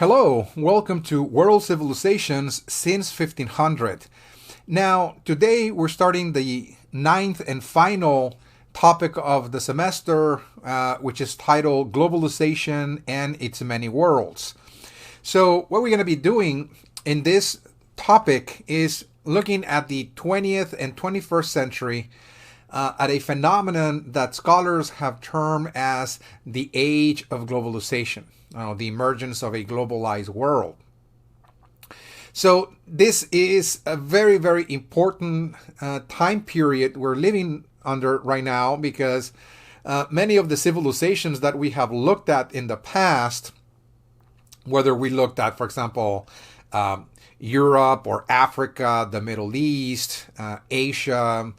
Hello, welcome to World Civilizations since 1500. Now, today we're starting the ninth and final topic of the semester, which is titled Globalization and Its Many Worlds. So, what we're going to be doing in this topic is looking at the 20th and 21st century at a phenomenon that scholars have termed as the age of globalization, the emergence of a globalized world. So this is a very, very important time period we're living under right now because many of the civilizations that we have looked at in the past, whether we looked at, for example, Europe or Africa, the Middle East, Asia,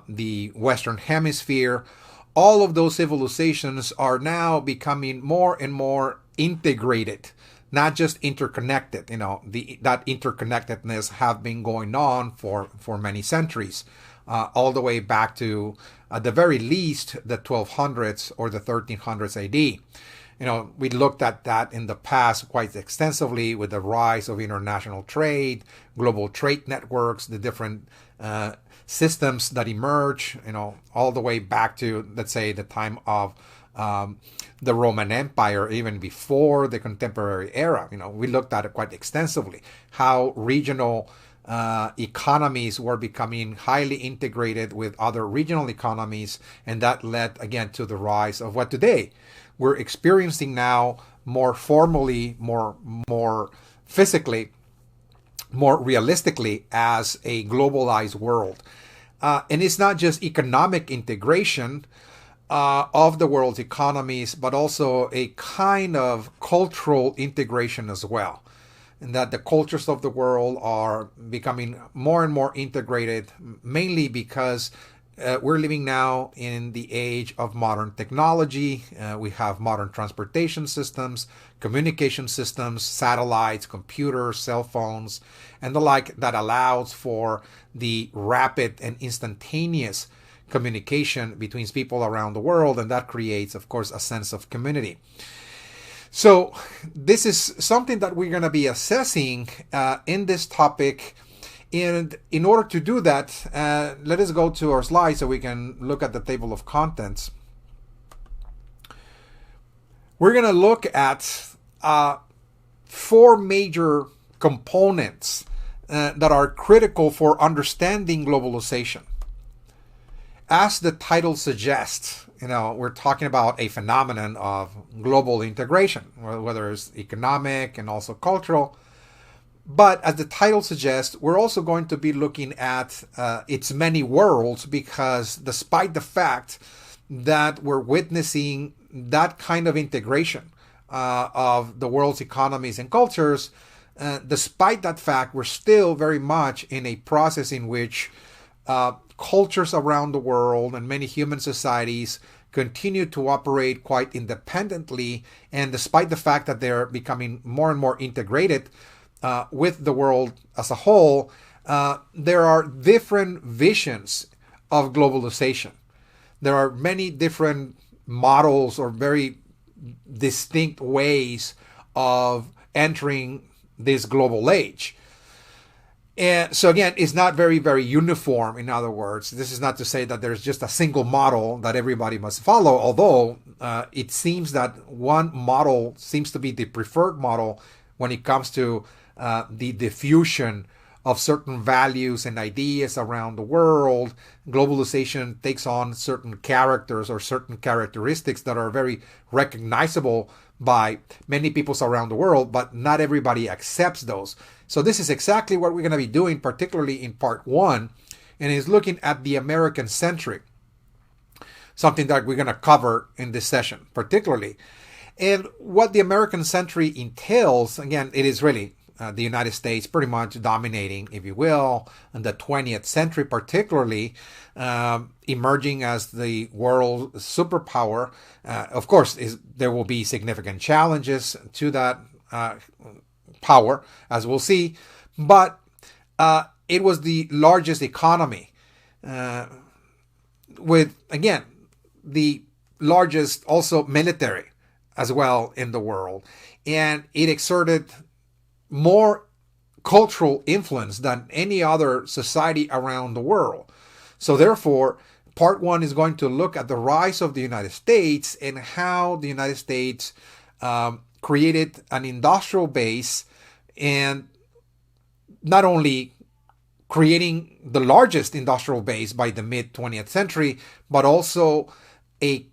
the Western Hemisphere, all of those civilizations are now becoming more and more integrated, not just interconnected. That interconnectedness have been going on for many centuries, all the way back to, at the very least, the 1200s or the 1300s AD. We looked at that in the past quite extensively with the rise of international trade, global trade networks, the different systems that emerge, all the way back to, let's say, the time of the Roman Empire, even before the contemporary era. We looked at it quite extensively, how regional economies were becoming highly integrated with other regional economies, and that led, again, to the rise of what today we're experiencing now more formally, more physically, more realistically as a globalized world. And it's not just economic integration of the world's economies, but also a kind of cultural integration as well. And that the cultures of the world are becoming more and more integrated, mainly because we're living now in the age of modern technology. We have modern transportation systems, communication systems, satellites, computers, cell phones, and the like, that allows for the rapid and instantaneous communication between people around the world, and that creates, of course, a sense of community. So this is something that we're going to be assessing in this topic. And in order to do that, let us go to our slide so we can look at the table of contents. We're going to look at four major components that are critical for understanding globalization. As the title suggests, we're talking about a phenomenon of global integration, whether it's economic and also cultural. But as the title suggests, we're also going to be looking at its many worlds, because despite the fact that we're witnessing that kind of integration of the world's economies and cultures, despite that fact, we're still very much in a process in which cultures around the world and many human societies continue to operate quite independently. And despite the fact that they're becoming more and more integrated with the world as a whole, there are different visions of globalization. There are many different models or very distinct ways of entering this global age. And so again, it's not very, very uniform. In other words, this is not to say that there's just a single model that everybody must follow, although it seems that one model seems to be the preferred model when it comes to the diffusion of certain values and ideas around the world. Globalization takes on certain characters or certain characteristics that are very recognizable by many peoples around the world, but not everybody accepts those. So this is exactly what we're going to be doing, particularly in part one, and is looking at the American century, something that we're going to cover in this session particularly. And what the American century entails, again, it is really the United States pretty much dominating, if you will, in the 20th century, particularly emerging as the world superpower. Of course, there will be significant challenges to that power, as we'll see, but it was the largest economy with, again, the largest also military as well in the world. And it exerted more cultural influence than any other society around the world. So therefore, part one is going to look at the rise of the United States and how the United States created an industrial base, and not only creating the largest industrial base by the mid 20th century, but also a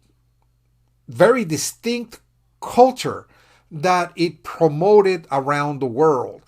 very distinct culture that it promoted around the world.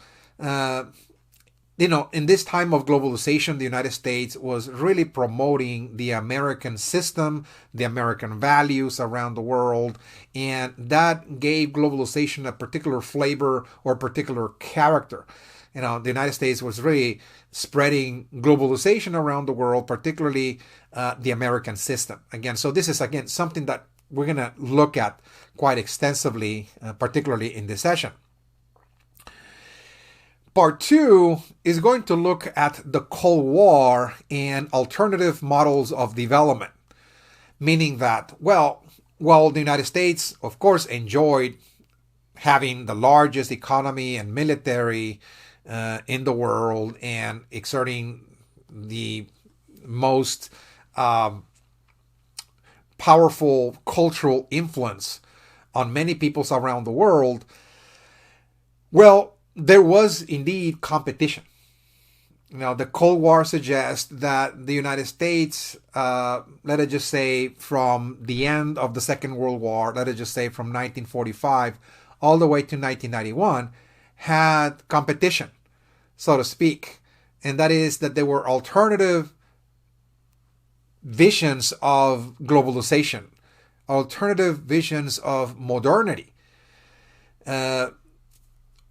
In this time of globalization, the United States was really promoting the American system, the American values around the world, and that gave globalization a particular flavor or particular character. The United States was really spreading globalization around the world, particularly the American system. Again, so this is, again, something that we're going to look at quite extensively, particularly in this session. Part two is going to look at the Cold War and alternative models of development, meaning that, well, while the United States, of course, enjoyed having the largest economy and military in the world and exerting the most powerful cultural influence on many peoples around the world, well, there was indeed competition. Now, the Cold War suggests that the United States, let us just say from the end of the Second World War, let us just say from 1945 all the way to 1991, had competition, so to speak. And that is that there were alternative visions of globalization, alternative visions of modernity.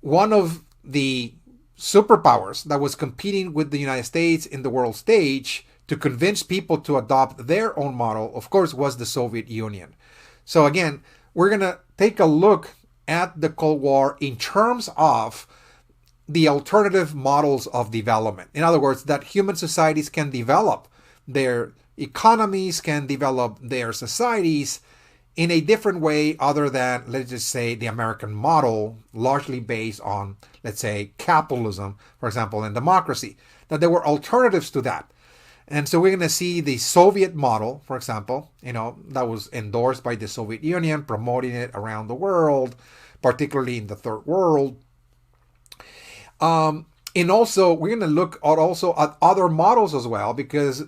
One of the superpowers that was competing with the United States in the world stage to convince people to adopt their own model, of course, was the Soviet Union. So again, we're going to take a look at the Cold War in terms of the alternative models of development. In other words, that human societies can develop their economies, can develop their societies in a different way other than, let's just say, the American model, largely based on, let's say, capitalism, for example, and democracy. That there were alternatives to that. And so we're going to see the Soviet model, for example, that was endorsed by the Soviet Union, promoting it around the world, particularly in the third world. And also, we're going to look at other models as well, because,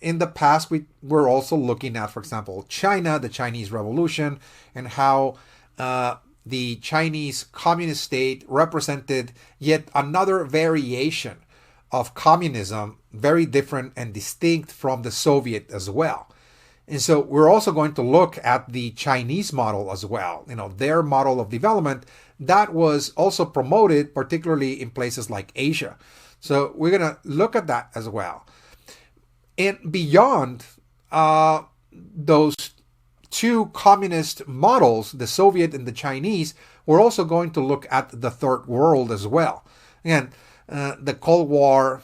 in the past, we were also looking at, for example, China, the Chinese Revolution, and how the Chinese communist state represented yet another variation of communism, very different and distinct from the Soviet as well. And so we're also going to look at the Chinese model as well, their model of development that was also promoted, particularly in places like Asia. So we're going to look at that as well. And beyond those two communist models, the Soviet and the Chinese, we're also going to look at the third world as well. Again, the Cold War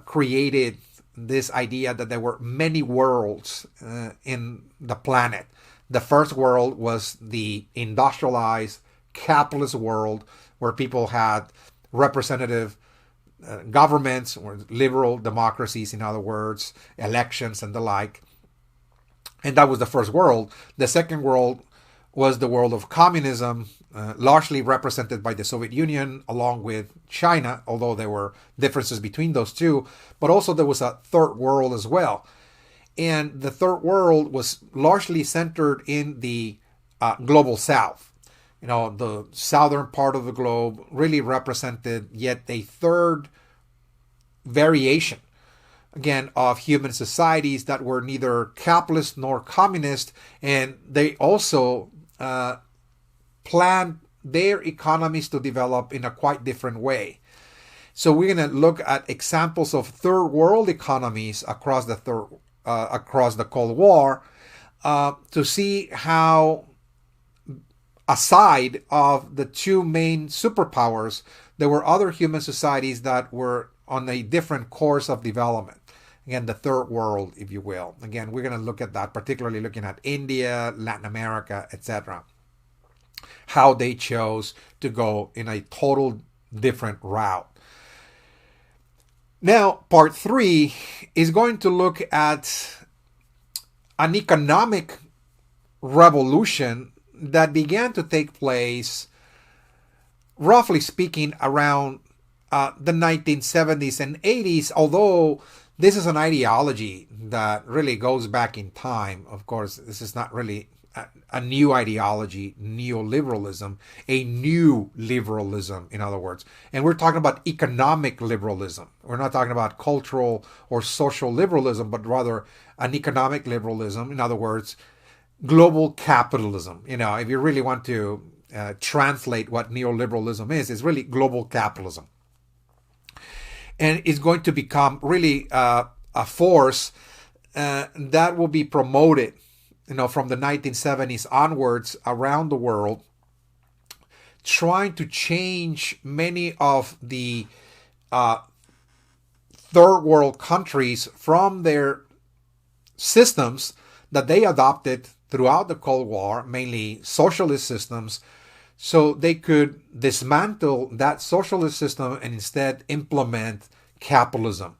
created this idea that there were many worlds in the planet. The first world was the industrialized capitalist world, where people had representative governments, or liberal democracies, in other words, elections and the like. And that was the first world. The second world was the world of communism, largely represented by the Soviet Union along with China, although there were differences between those two. But also there was a third world as well. And the third world was largely centered in the global south. The southern part of the globe really represented yet a third variation, again, of human societies that were neither capitalist nor communist, and they also planned their economies to develop in a quite different way. So we're going to look at examples of third world economies across the Cold War to see how, aside of the two main superpowers, there were other human societies that were on a different course of development. Again, the third world, if you will. Again, we're going to look at that, particularly looking at India, Latin America, etc. how they chose to go in a total different route. Now, part 3 is going to look at an economic revolution that began to take place, roughly speaking, around the 1970s and 80s, although this is an ideology that really goes back in time. Of course, this is not really a new ideology, neoliberalism, a new liberalism, in other words. And we're talking about economic liberalism. We're not talking about cultural or social liberalism, but rather an economic liberalism. In other words, global capitalism. You know, if you really want to translate what neoliberalism is, it's really global capitalism. And it's going to become really a force that will be promoted, you know, from the 1970s onwards around the world, trying to change many of the third world countries from their systems that they adopted throughout the Cold War, mainly socialist systems, so they could dismantle that socialist system and instead implement capitalism.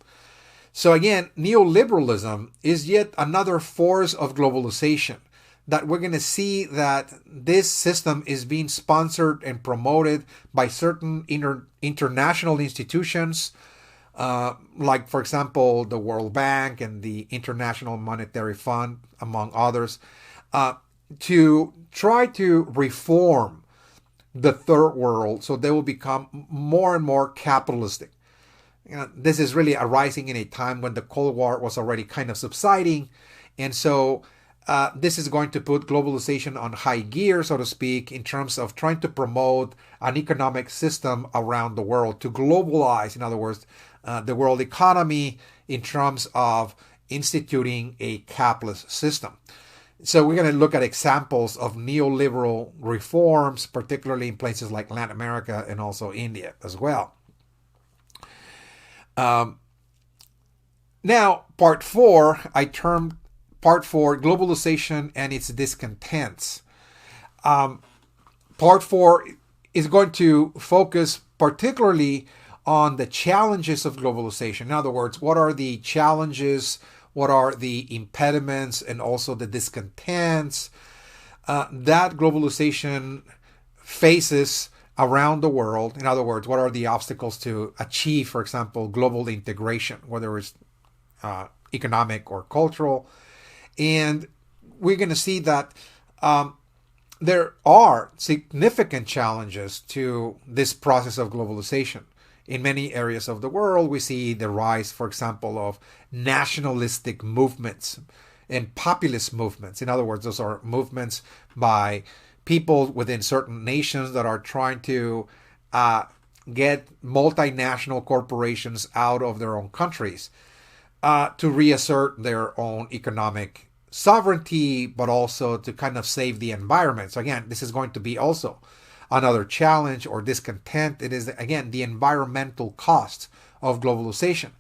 So again, neoliberalism is yet another force of globalization, that we're going to see that this system is being sponsored and promoted by certain international institutions, like, for example, the World Bank and the International Monetary Fund, among others, to try to reform the third world so they will become more and more capitalistic. You know, this is really arising in a time when the Cold War was already kind of subsiding. And so this is going to put globalization on high gear, so to speak, in terms of trying to promote an economic system around the world, to globalize, in other words, the world economy in terms of instituting a capitalist system. So we're going to look at examples of neoliberal reforms, particularly in places like Latin America and also India as well. Now, part 4, I termed part 4 globalization and its discontents. Part 4 is going to focus particularly on the challenges of globalization. In other words, what are the challenges, what are the impediments, and also the discontents that globalization faces around the world. In other words, what are the obstacles to achieve, for example, global integration, whether it's economic or cultural. And we're going to see that there are significant challenges to this process of globalization. In many areas of the world, we see the rise, for example, of nationalistic movements and populist movements. In other words, those are movements by people within certain nations that are trying to get multinational corporations out of their own countries to reassert their own economic sovereignty, but also to kind of save the environment. So again, this is going to be also another challenge or discontent. It is, again, the environmental cost of globalization.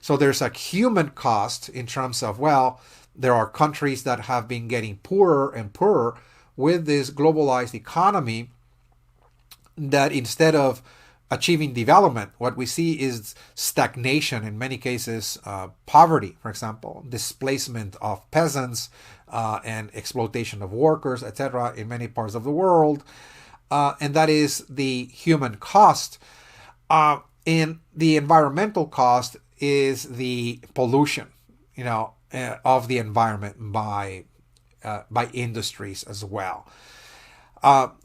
So there's a human cost in terms of, well, there are countries that have been getting poorer and poorer with this globalized economy, that instead of achieving development, what we see is stagnation, in many cases, poverty, for example, displacement of peasants and exploitation of workers, etc., in many parts of the world. And that is the human cost. And the environmental cost is the pollution, of the environment by industries as well.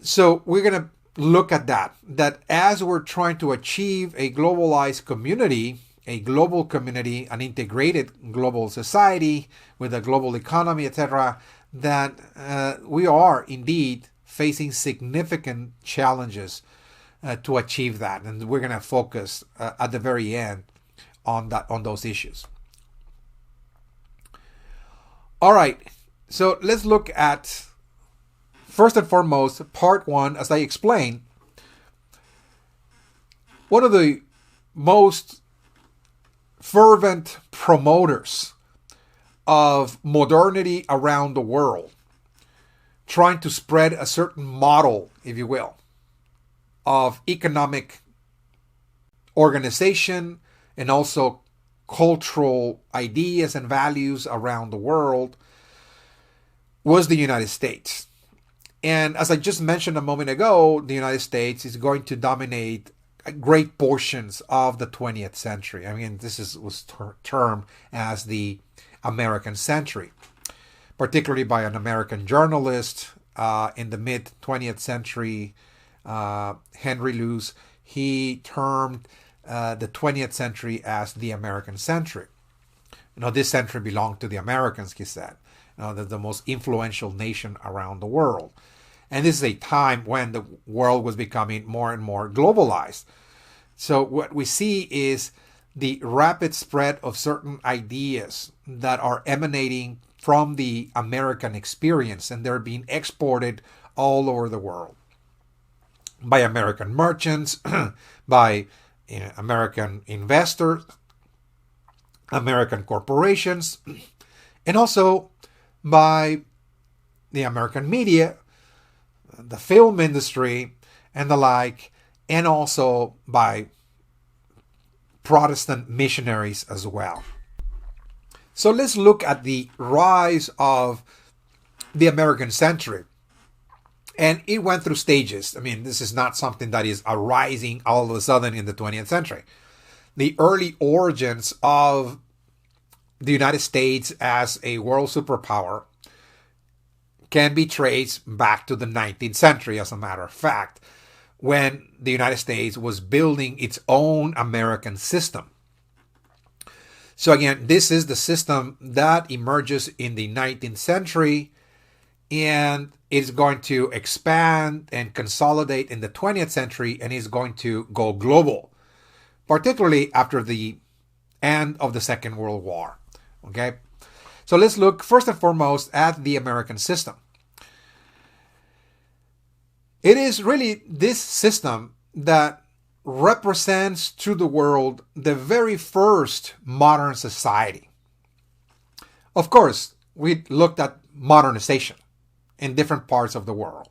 So we're going to look at that as we're trying to achieve a globalized community, a global community, an integrated global society with a global economy, etc., that we are indeed facing significant challenges to achieve that. And we're going to focus at the very end on those issues. All right, so let's look at, first and foremost, part 1. As I explained, one of the most fervent promoters of modernity around the world, trying to spread a certain model, if you will, of economic organization and also cultural ideas and values around the world was the United States. And as I just mentioned a moment ago, the United States is going to dominate great portions of the 20th century. I mean, was termed as the American century, particularly by an American journalist in the mid 20th century, Henry Luce. He termed the 20th century as the American century. This century belonged to the Americans, he said. The most influential nation around the world. And this is a time when the world was becoming more and more globalized. So what we see is the rapid spread of certain ideas that are emanating from the American experience, and they're being exported all over the world by American merchants, by American investors, American corporations, and also by the American media, the film industry, and the like, and also by Protestant missionaries as well. So let's look at the rise of the American century. And it went through stages. I mean, this is not something that is arising all of a sudden in the 20th century. The early origins of the United States as a world superpower can be traced back to the 19th century, as a matter of fact, when the United States was building its own American system. So again, this is the system that emerges in the 19th century, and it's going to expand and consolidate in the 20th century, and is going to go global, particularly after the end of the Second World War. Okay? So let's look first and foremost at the American system. It is really this system that represents to the world the very first modern society. Of course, we looked at modernization in different parts of the world.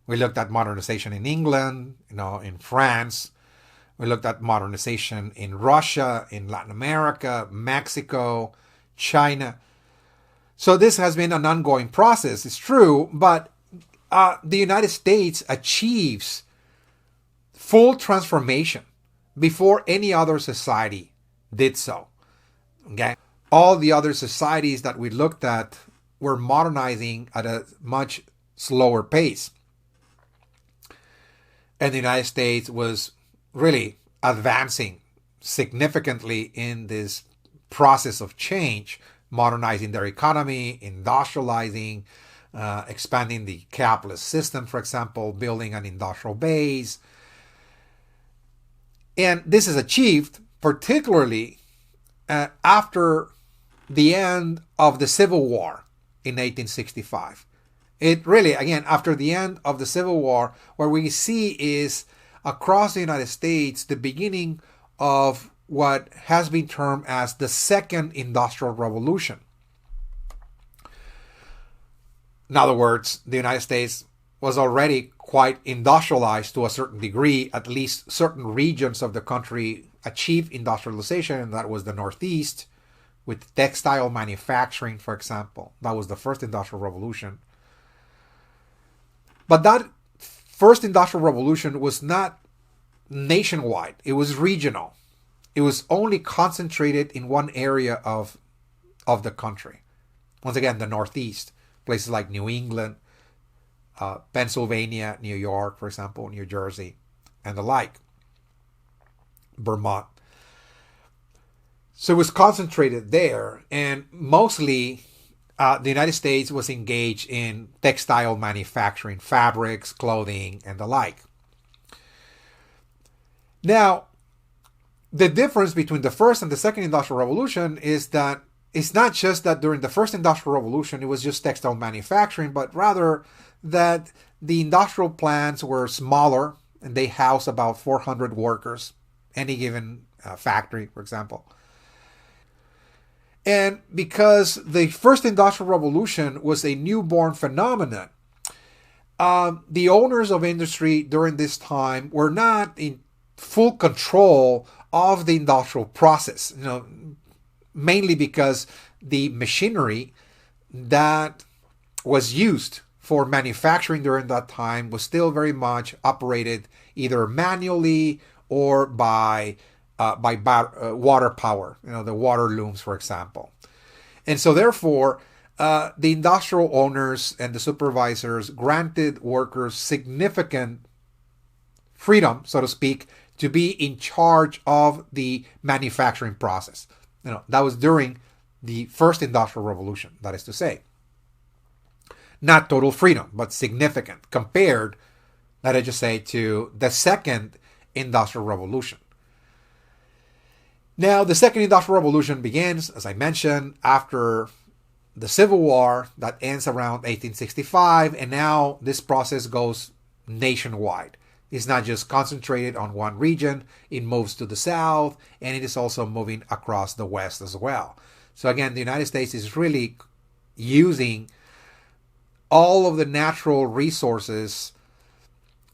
We looked at modernization in England, in France. We looked at modernization in Russia, in Latin America, Mexico, China. So this has been an ongoing process, it's true, but the United States achieves full transformation before any other society did so. Okay? All the other societies that we looked at were modernizing at a much slower pace. And the United States was really advancing significantly in this process of change, modernizing their economy, industrializing, expanding the capitalist system, for example, building an industrial base. And this is achieved particularly after the end of the Civil War in 1865. It really, again, after the end of the Civil War, what we see is across the United States the beginning of what has been termed as the Second Industrial Revolution. In other words, the United States was already quite industrialized to a certain degree. At least certain regions of the country achieved industrialization, and that was the Northeast, with textile manufacturing, for example. That was the first industrial revolution. But that first industrial revolution was not nationwide. It was regional. It was only concentrated in one area of the country. Once again, the Northeast. Places like New England, Pennsylvania, New York, for example, New Jersey, and the like. Vermont. So it was concentrated there, and mostly the United States was engaged in textile manufacturing, fabrics, clothing, and the like. Now, the difference between the first and the second industrial revolution is that it's not just that during the first industrial revolution it was just textile manufacturing, but rather that the industrial plants were smaller and they housed about 400 workers, any given factory, for example. And because the first industrial revolution was a newborn phenomenon, The owners of industry during this time were not in full control of the industrial process, mainly because the machinery that was used for manufacturing during that time was still very much operated either manually or by water power, the water looms, for example. And so therefore, the industrial owners and the supervisors granted workers significant freedom, so to speak, to be in charge of the manufacturing process. That was during the first industrial revolution, that is to say. Not total freedom, but significant compared, let us just say, to the second industrial revolution. Now, the second industrial revolution begins, as I mentioned, after the Civil War that ends around 1865, and now this process goes nationwide. It's not just concentrated on one region, it moves to the south, and it is also moving across the west as well. So again, the United States is really using all of the natural resources,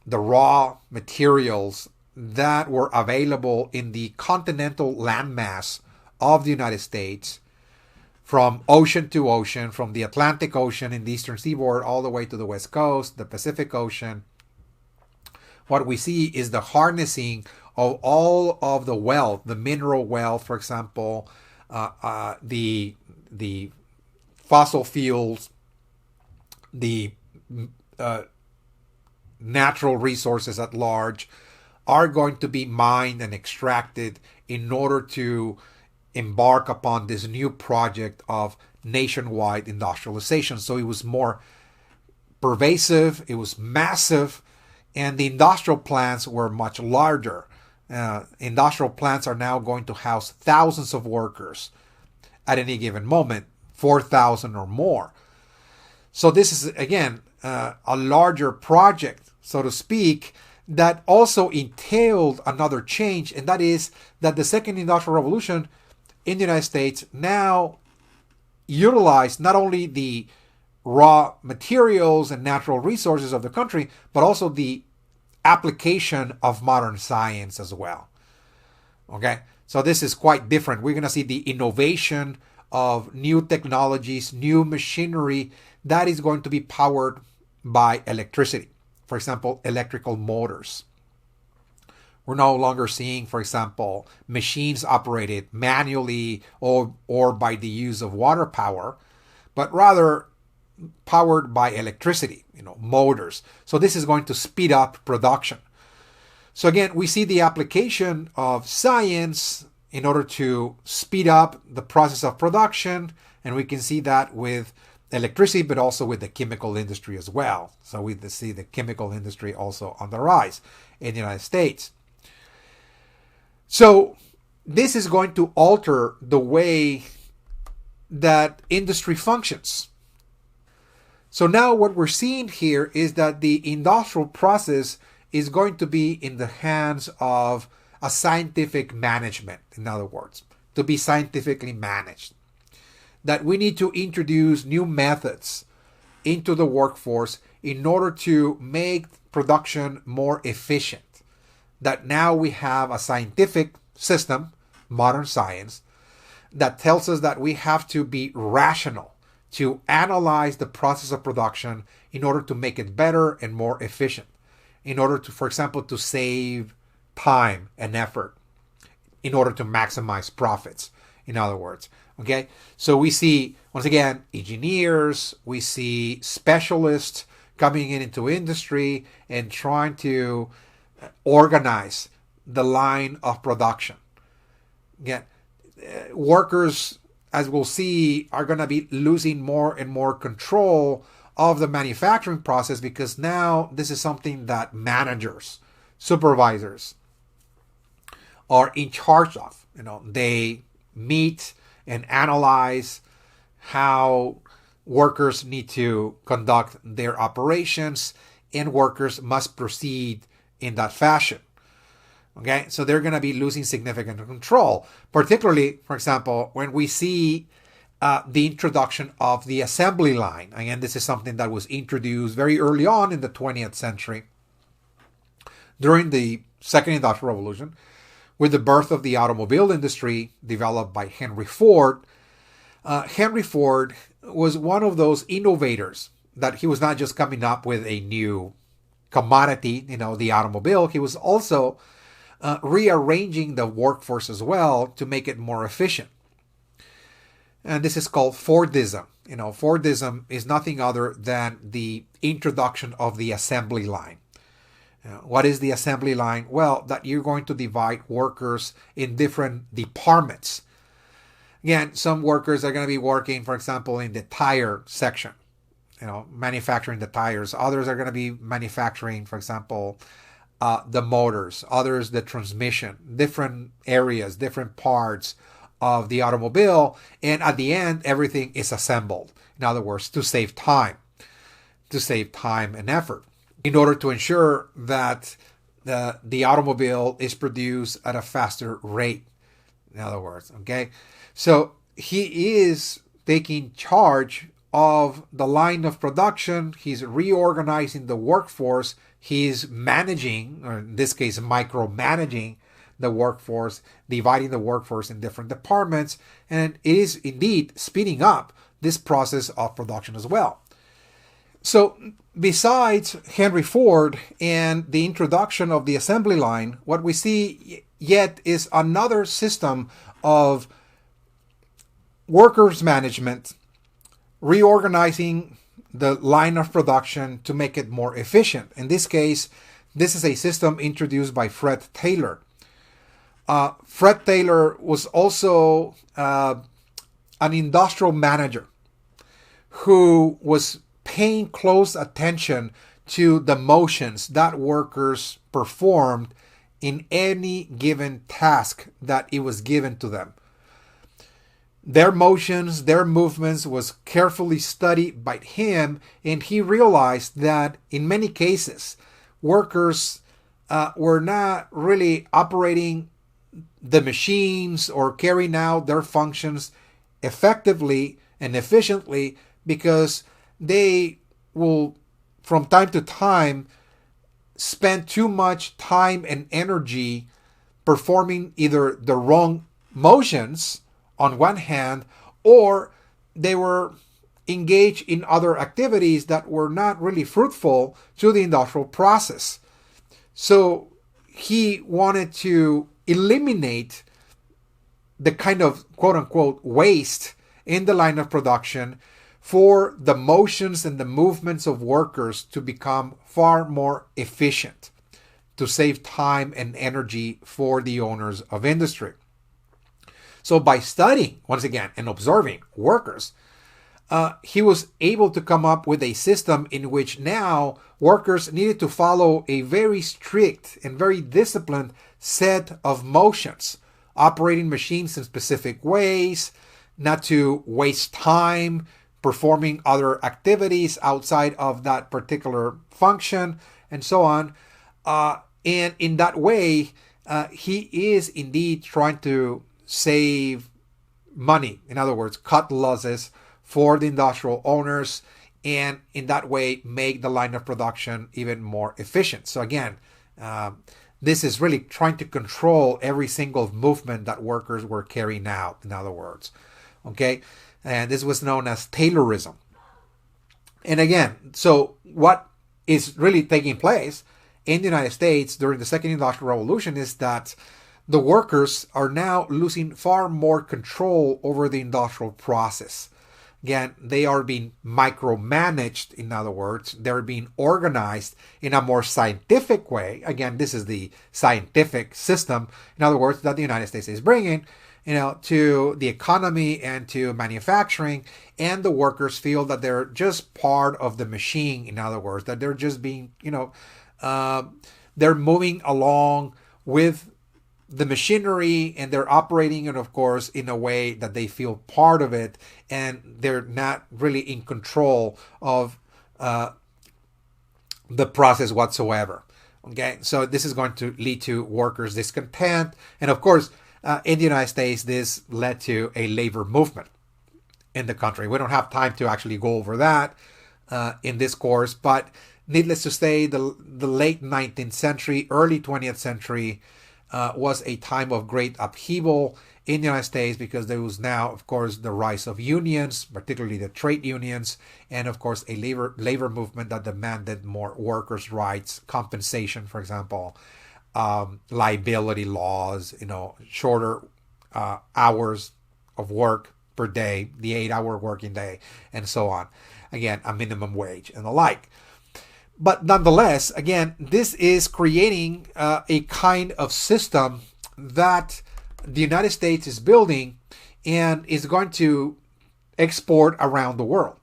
the raw materials that were available in the continental landmass of the United States, from ocean to ocean, from the Atlantic Ocean in the eastern seaboard all the way to the west coast, the Pacific Ocean. What we see is the harnessing of all of the wealth, the mineral wealth, for example, the fossil fuels, the natural resources at large are going to be mined and extracted in order to embark upon this new project of nationwide industrialization. So it was more pervasive, it was massive, and the industrial plants were much larger. Industrial plants are now going to house thousands of workers at any given moment, 4,000 or more. So this is, again, a larger project, so to speak, that also entailed another change, and that is that the second industrial revolution in the United States now utilized not only the raw materials and natural resources of the country, but also the application of modern science as well. Okay, so this is quite different. We're going to see the innovation of new technologies, new machinery that is going to be powered by electricity. For example, electrical motors. We're no longer seeing, for example, machines operated manually or by the use of water power, but rather powered by electricity, motors. So this is going to speed up production. So again, we see the application of science in order to speed up the process of production, and we can see that with electricity, but also with the chemical industry as well. So we see the chemical industry also on the rise in the United States. So this is going to alter the way that industry functions. So now what we're seeing here is that the industrial process is going to be in the hands of a scientific management, in other words, to be scientifically managed. That we need to introduce new methods into the workforce in order to make production more efficient. That now we have a scientific system, modern science, that tells us that we have to be rational, to analyze the process of production in order to make it better and more efficient, in order to, for example, to save time and effort, in order to maximize profits, in other words. Okay, so we see, once again, engineers, we see specialists coming into industry and trying to organize the line of production. Again, workers, as we'll see, are going to be losing more and more control of the manufacturing process, because now this is something that managers, supervisors are in charge of. They meet and analyze how workers need to conduct their operations, and workers must proceed in that fashion. Okay, so they're going to be losing significant control, particularly, for example, when we see the introduction of the assembly line. Again, this is something that was introduced very early on in the 20th century during the Second Industrial Revolution, with the birth of the automobile industry developed by Henry Ford. Henry Ford was one of those innovators that he was not just coming up with a new commodity, the automobile. He was also rearranging the workforce as well to make it more efficient. And this is called Fordism. Fordism is nothing other than the introduction of the assembly line. What is the assembly line? Well, that you're going to divide workers in different departments. Again, some workers are going to be working, for example, in the tire section, manufacturing the tires. Others are going to be manufacturing, for example, the motors. Others, the transmission. Different areas, different parts of the automobile. And at the end, everything is assembled. In other words, to save time and effort, in order to ensure that the automobile is produced at a faster rate. In other words, okay? So he is taking charge of the line of production. He's reorganizing the workforce. He's managing, or in this case, micromanaging the workforce, dividing the workforce in different departments. And it is indeed speeding up this process of production as well. So besides Henry Ford and the introduction of the assembly line, what we see yet is another system of workers' management, reorganizing the line of production to make it more efficient. In this case, this is a system introduced by Fred Taylor. Fred Taylor was also an industrial manager who was paying close attention to the motions that workers performed in any given task that it was given to them. Their motions, their movements was carefully studied by him, and he realized that in many cases, workers were not really operating the machines or carrying out their functions effectively and efficiently because they will, from time to time, spend too much time and energy performing either the wrong motions on one hand, or they were engaged in other activities that were not really fruitful to the industrial process. So he wanted to eliminate the kind of quote-unquote waste in the line of production for the motions and the movements of workers to become far more efficient, to save time and energy for the owners of industry. So by studying, once again, and observing workers, he was able to come up with a system in which now workers needed to follow a very strict and very disciplined set of motions, operating machines in specific ways, not to waste time performing other activities outside of that particular function, and so on. And in that way, he is indeed trying to save money. In other words, cut losses for the industrial owners, and in that way make the line of production even more efficient. So again, this is really trying to control every single movement that workers were carrying out, in other words. Okay? And this was known as Taylorism. And again, so what is really taking place in the United States during the Second Industrial Revolution is that the workers are now losing far more control over the industrial process. Again, they are being micromanaged, in other words. They're being organized in a more scientific way. Again, this is the scientific system, in other words, that the United States is bringing, to the economy and to manufacturing, and the workers feel that they're just part of the machine, in other words, that they're just being, they're moving along with the machinery, and they're operating it, of course, in a way that they feel part of it, and they're not really in control of the process whatsoever. Okay, so this is going to lead to workers' discontent, and of course, in the United States, this led to a labor movement. in the country. We don't have time to actually go over that in this course, but needless to say, the late 19th century, early 20th century was a time of great upheaval in the United States, because there was now, of course, the rise of unions, particularly the trade unions, and of course a labor movement that demanded more workers' rights, compensation, for example, liability laws, shorter hours of work per day, the 8-hour working day, and so on. Again, a minimum wage and the like. But nonetheless, again, this is creating a kind of system that the United States is building and is going to export around the world.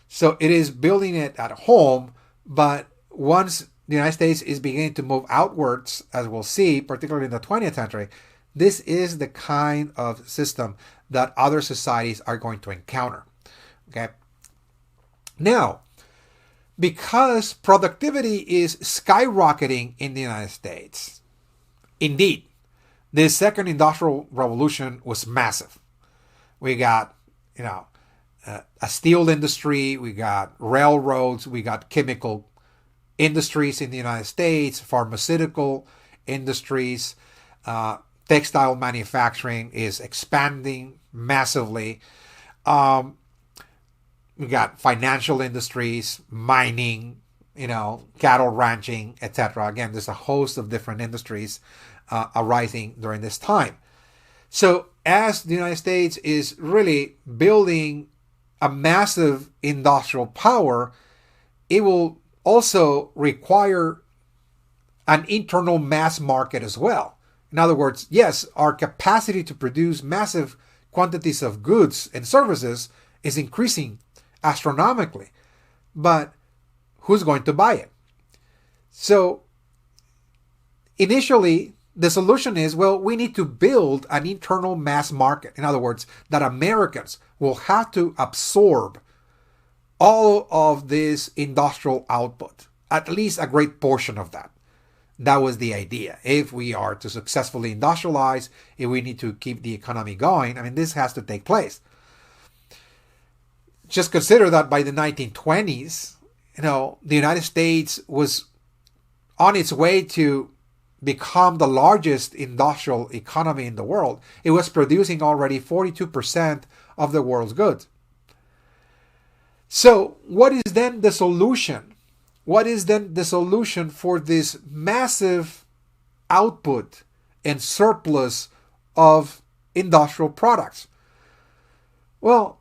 So it is building it at home, but once the United States is beginning to move outwards, as we'll see, particularly in the 20th century, this is the kind of system that other societies are going to encounter. Okay. Now, because productivity is skyrocketing in the United States, indeed, the second industrial revolution was massive. We got, a steel industry, we got railroads, we got chemical industries in the United States, pharmaceutical industries, textile manufacturing is expanding massively. We got financial industries, mining, cattle ranching, etc. Again, there's a host of different industries arising during this time. So as the United States is really building a massive industrial power, it will also require an internal mass market as well. In other words, yes, our capacity to produce massive quantities of goods and services is increasing astronomically, but who's going to buy it? So initially, the solution is, well, we need to build an internal mass market. In other words, that Americans will have to absorb all of this industrial output, at least a great portion of that. That was the idea. If we are to successfully industrialize, if we need to keep the economy going, this has to take place. Just consider that by the 1920s, the United States was on its way to become the largest industrial economy in the world. It was producing already 42% of the world's goods. So what is then the solution? What is then the solution for this massive output and surplus of industrial products? Well,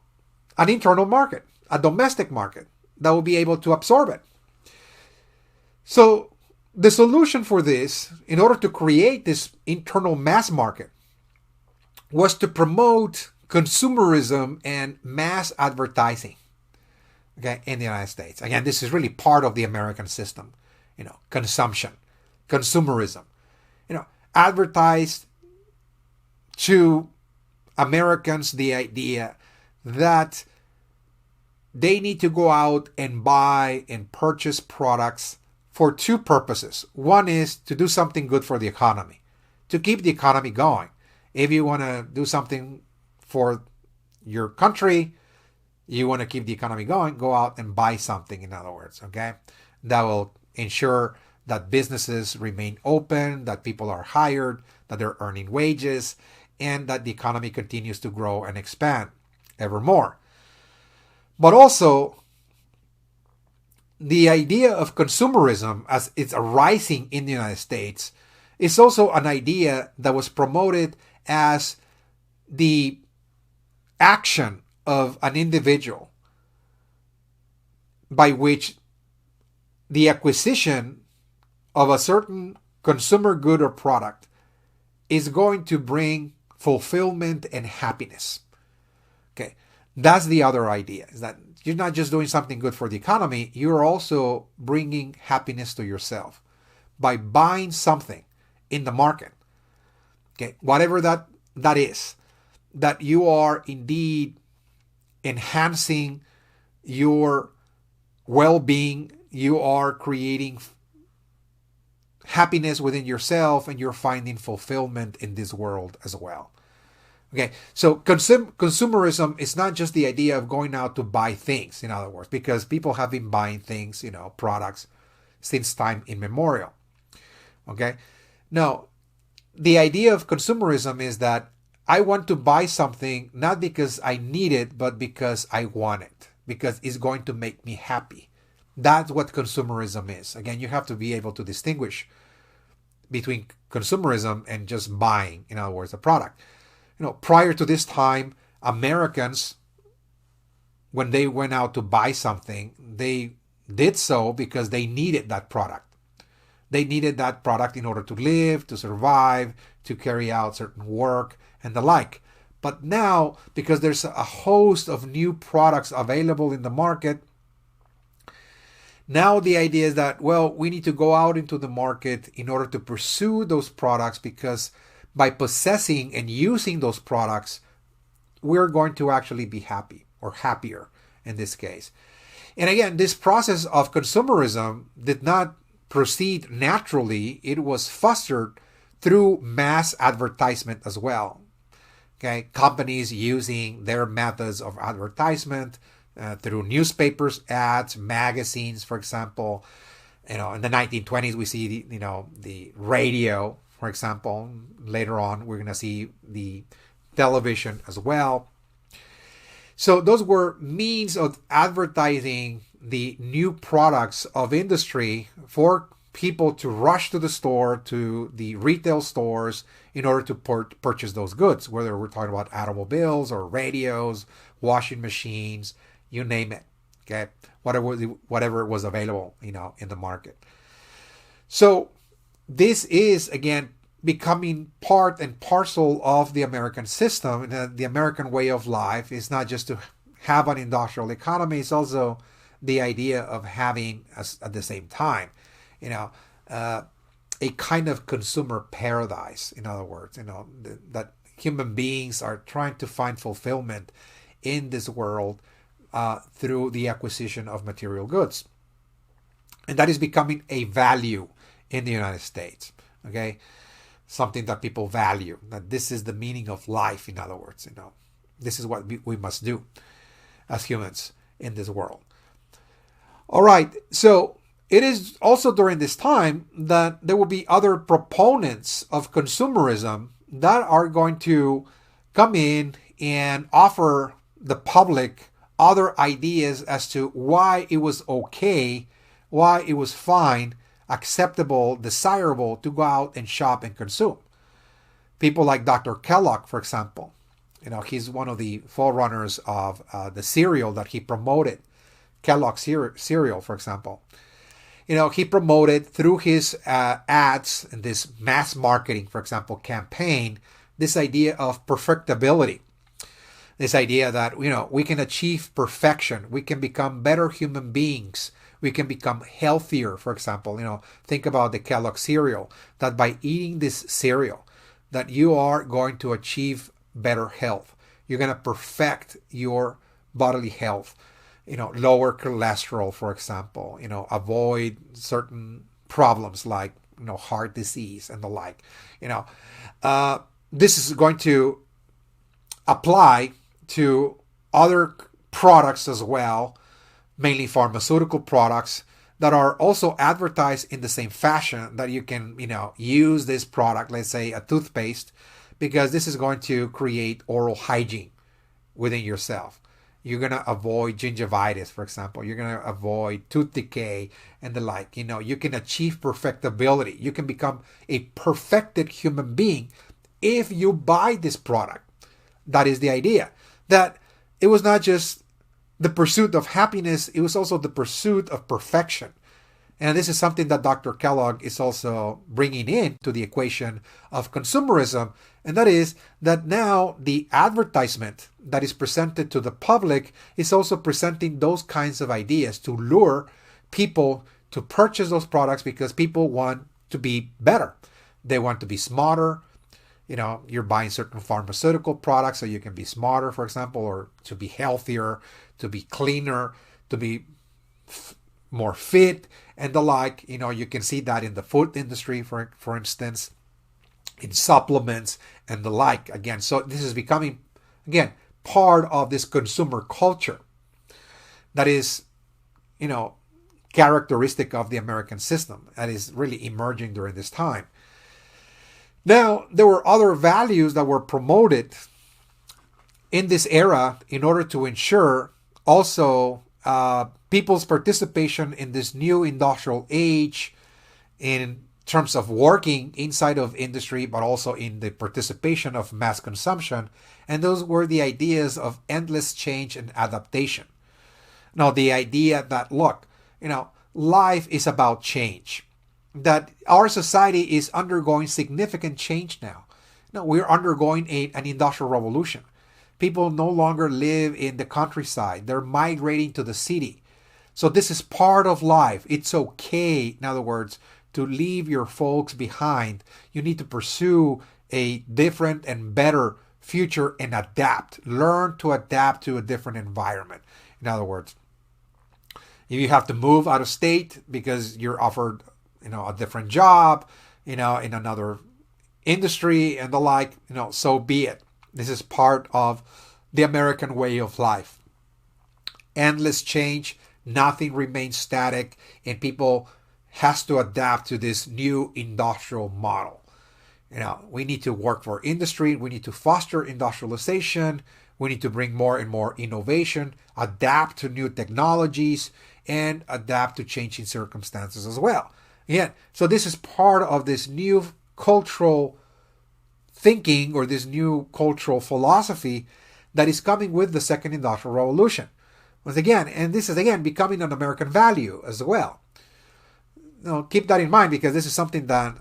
an internal market, a domestic market that will be able to absorb it. So the solution for this, in order to create this internal mass market, was to promote consumerism and mass advertising, in the United States. Again, this is really part of the American system, consumption, consumerism. Advertise to Americans the idea that they need to go out and buy and purchase products for two purposes. One is to do something good for the economy, to keep the economy going. If you want to do something for your country, you want to keep the economy going, go out and buy something, in other words, okay? That will ensure that businesses remain open, that people are hired, that they're earning wages, and that the economy continues to grow and expand ever more. But also, the idea of consumerism as it's arising in the United States is also an idea that was promoted as the action of an individual by which the acquisition of a certain consumer good or product is going to bring fulfillment and happiness. Okay, that's the other idea, is that you're not just doing something good for the economy, you're also bringing happiness to yourself by buying something in the market. Okay, whatever that is, that you are indeed enhancing your well-being, you are creating happiness within yourself, and you're finding fulfillment in this world as well. Okay, so consumerism is not just the idea of going out to buy things, in other words, because people have been buying things, products, since time immemorial. Okay, no, the idea of consumerism is that I want to buy something not because I need it, but because I want it, because it's going to make me happy. That's what consumerism is. Again, you have to be able to distinguish between consumerism and just buying, in other words, a product. Prior to this time, Americans, when they went out to buy something, they did so because they needed that product. They needed that product in order to live, to survive, to carry out certain work, and the like. But now, because there's a host of new products available in the market, now the idea is that, well, we need to go out into the market in order to pursue those products, because by possessing and using those products, we're going to actually be happy, or happier in this case. And again, this process of consumerism did not proceed naturally. It was fostered through mass advertisement as well. Okay, companies using their methods of advertisement through newspapers, ads, magazines, for example. In the 1920s, we see the radio, for example. Later on, we're going to see the television as well. So those were means of advertising the new products of industry for people to rush to the store, to the retail stores, in order to purchase those goods, whether we're talking about automobiles or radios, washing machines, you name it. Okay, whatever was available, in the market. So this is, again, becoming part and parcel of the American system. And the American way of life is not just to have an industrial economy, it's also the idea of having, at the same time, a kind of consumer paradise. In other words, that human beings are trying to find fulfillment in this world through the acquisition of material goods. And that is becoming a value in the United States. Okay, something that people value. That this is the meaning of life. In other words, this is what we must do as humans in this world. All right, so it is also during this time that there will be other proponents of consumerism that are going to come in and offer the public other ideas as to why it was okay, why it was fine, acceptable, desirable to go out and shop and consume. People like Dr. Kellogg, for example. He's one of the forerunners of the cereal that he promoted, Kellogg's cereal, for example. He promoted through his ads and this mass marketing, for example, campaign, this idea of perfectibility. This idea that, we can achieve perfection. We can become better human beings. We can become healthier, for example. Think about the Kellogg cereal, that by eating this cereal, that you are going to achieve better health. You're going to perfect your bodily health. Lower cholesterol, for example. Avoid certain problems like, heart disease and the like. This is going to apply to other products as well, mainly pharmaceutical products that are also advertised in the same fashion, that you can, use this product, let's say a toothpaste, because this is going to create oral hygiene within yourself. You're going to avoid gingivitis, for example. You're going to avoid tooth decay and the like. You can achieve perfectibility. You can become a perfected human being if you buy this product. That is the idea. That it was not just the pursuit of happiness, it was also the pursuit of perfection. And this is something that Dr. Kellogg is also bringing in to the equation of consumerism. And that is that now the advertisement that is presented to the public is also presenting those kinds of ideas to lure people to purchase those products, because people want to be better. They want to be smarter. You're buying certain pharmaceutical products so you can be smarter, for example, or to be healthier, to be cleaner, to be more fit and the like. You can see that in the food industry, for instance. in supplements and the like. Again, so this is becoming, again, part of this consumer culture that is, characteristic of the American system that is really emerging during this time. Now, there were other values that were promoted in this era in order to ensure also people's participation in this new industrial age in terms of working inside of industry, but also in the participation of mass consumption. And those were the ideas of endless change and adaptation. Now, the idea that, look, life is about change, that our society is undergoing significant change now. We're undergoing an industrial revolution. People no longer live in the countryside. They're migrating to the city. So this is part of life. It's okay, in other words, to leave your folks behind. You need to pursue a different and better future and adapt. Learn to adapt to a different environment. In other words, if you have to move out of state because you're offered, a different job, in another industry and the like, so be it. This is part of the American way of life. Endless change, nothing remains static, and people has to adapt to this new industrial model. We need to work for industry, we need to foster industrialization, we need to bring more and more innovation, adapt to new technologies, and adapt to changing circumstances as well. Again, so this is part of this new cultural thinking or this new cultural philosophy that is coming with the second industrial revolution. Once again, and this is again becoming an American value as well. Keep that in mind, because this is something that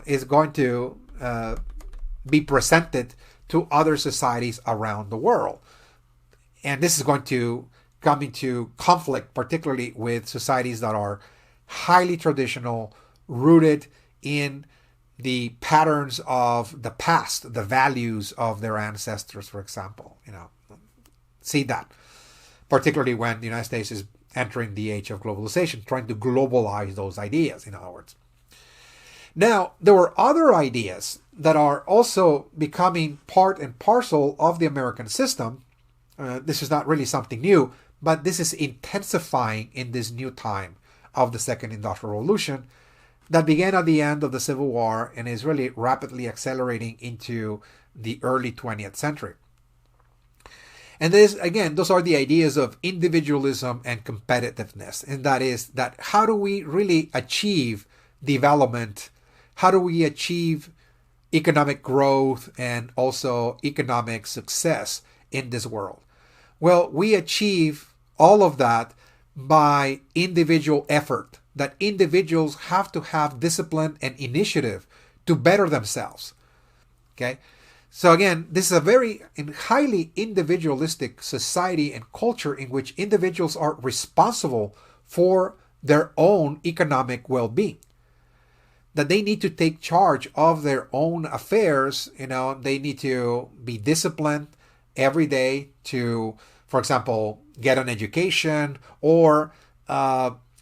is going to be presented to other societies around the world, and this is going to come into conflict, particularly with societies that are highly traditional, rooted in the patterns of the past, the values of their ancestors, for example. See that, particularly when the United States is entering the age of globalization, trying to globalize those ideas, in other words. Now, there were other ideas that are also becoming part and parcel of the American system. This is not really something new, but this is intensifying in this new time of the second industrial revolution that began at the end of the Civil War and is really rapidly accelerating into the early 20th century. And this, again, those are the ideas of individualism and competitiveness. And that is that how do we really achieve development? How do we achieve economic growth and also economic success in this world? Well, we achieve all of that by individual effort, that individuals have to have discipline and initiative to better themselves. Okay? So again, this is a very highly individualistic society and culture in which individuals are responsible for their own economic well-being. That they need to take charge of their own affairs. They need to be disciplined every day to, for example, get an education or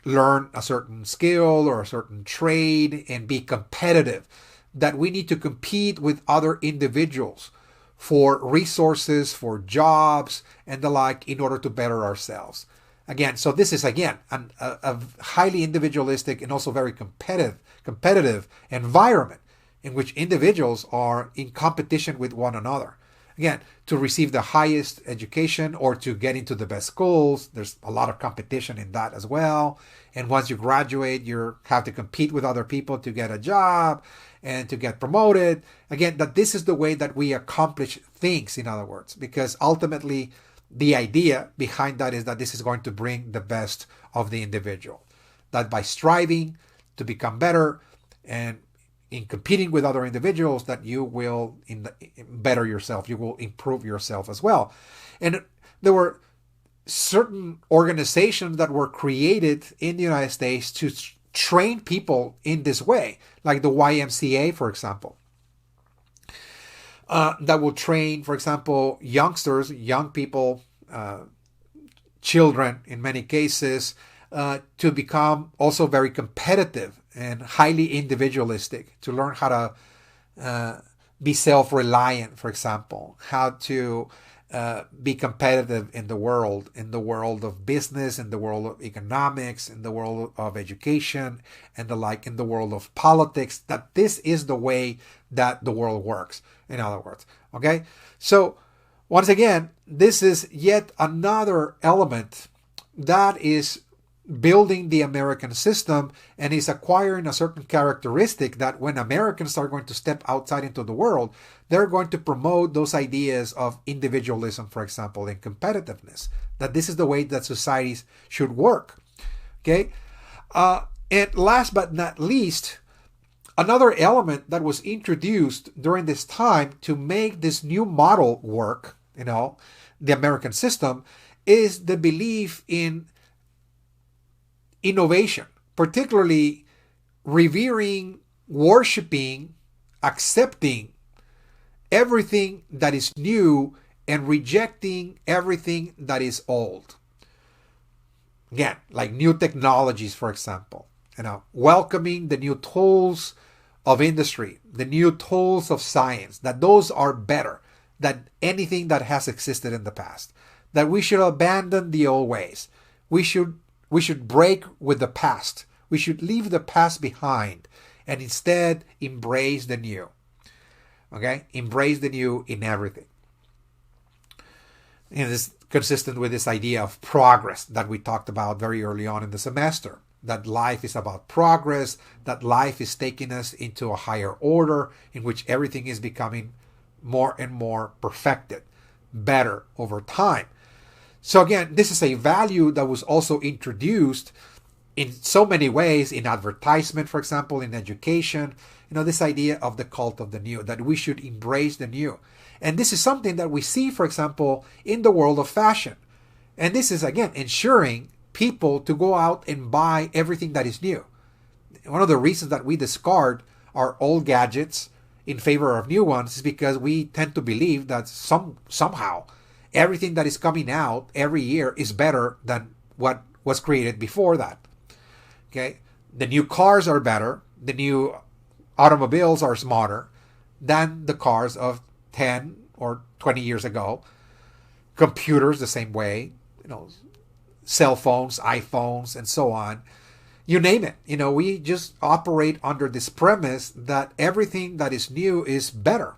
learn a certain skill or a certain trade and be competitive. That we need to compete with other individuals for resources, for jobs, and the like in order to better ourselves. Again, so this is, again, a highly individualistic and also very competitive environment in which individuals are in competition with one another. Again, to receive the highest education or to get into the best schools, there's a lot of competition in that as well. And once you graduate, you have to compete with other people to get a job and to get promoted. Again, that this is the way that we accomplish things, in other words, because ultimately the idea behind that is that this is going to bring the best of the individual. That by striving to become better and in competing with other individuals, that you will better yourself, you will improve yourself as well. And there were certain organizations that were created in the United States to train people in this way, like the YMCA, for example, that will train, for example, youngsters, young people, children in many cases, to become also very competitive and highly individualistic, to learn how to be self-reliant, for example, how to be competitive in the world of business, in the world of economics, in the world of education, and the like, in the world of politics, that this is the way that the world works, in other words. Okay? So, once again, this is yet another element that is building the American system and is acquiring a certain characteristic that when Americans are going to step outside into the world, they're going to promote those ideas of individualism, for example, and competitiveness, that this is the way that societies should work. Okay? And last but not least, another element that was introduced during this time to make this new model work, the American system, is the belief in innovation, particularly revering, worshiping, accepting everything that is new and rejecting everything that is old. Again, like new technologies, for example, welcoming the new tools of industry, the new tools of science, that those are better than anything that has existed in the past, that we should abandon the old ways. We should break with the past. We should leave the past behind and instead embrace the new. Okay? Embrace the new in everything. And this is consistent with this idea of progress that we talked about very early on in the semester. That life is about progress, that life is taking us into a higher order in which everything is becoming more and more perfected, better over time. So again, this is a value that was also introduced in so many ways, in advertisement, for example, in education, this idea of the cult of the new, that we should embrace the new. And this is something that we see, for example, in the world of fashion. And this is, again, ensuring people to go out and buy everything that is new. One of the reasons that we discard our old gadgets in favor of new ones is because we tend to believe that somehow everything that is coming out every year is better than what was created before that. Okay? The new cars are better. The new automobiles are smarter than the cars of 10 or 20 years ago. Computers the same way. Cell phones, iPhones, and so on. You name it. We just operate under this premise that everything that is new is better.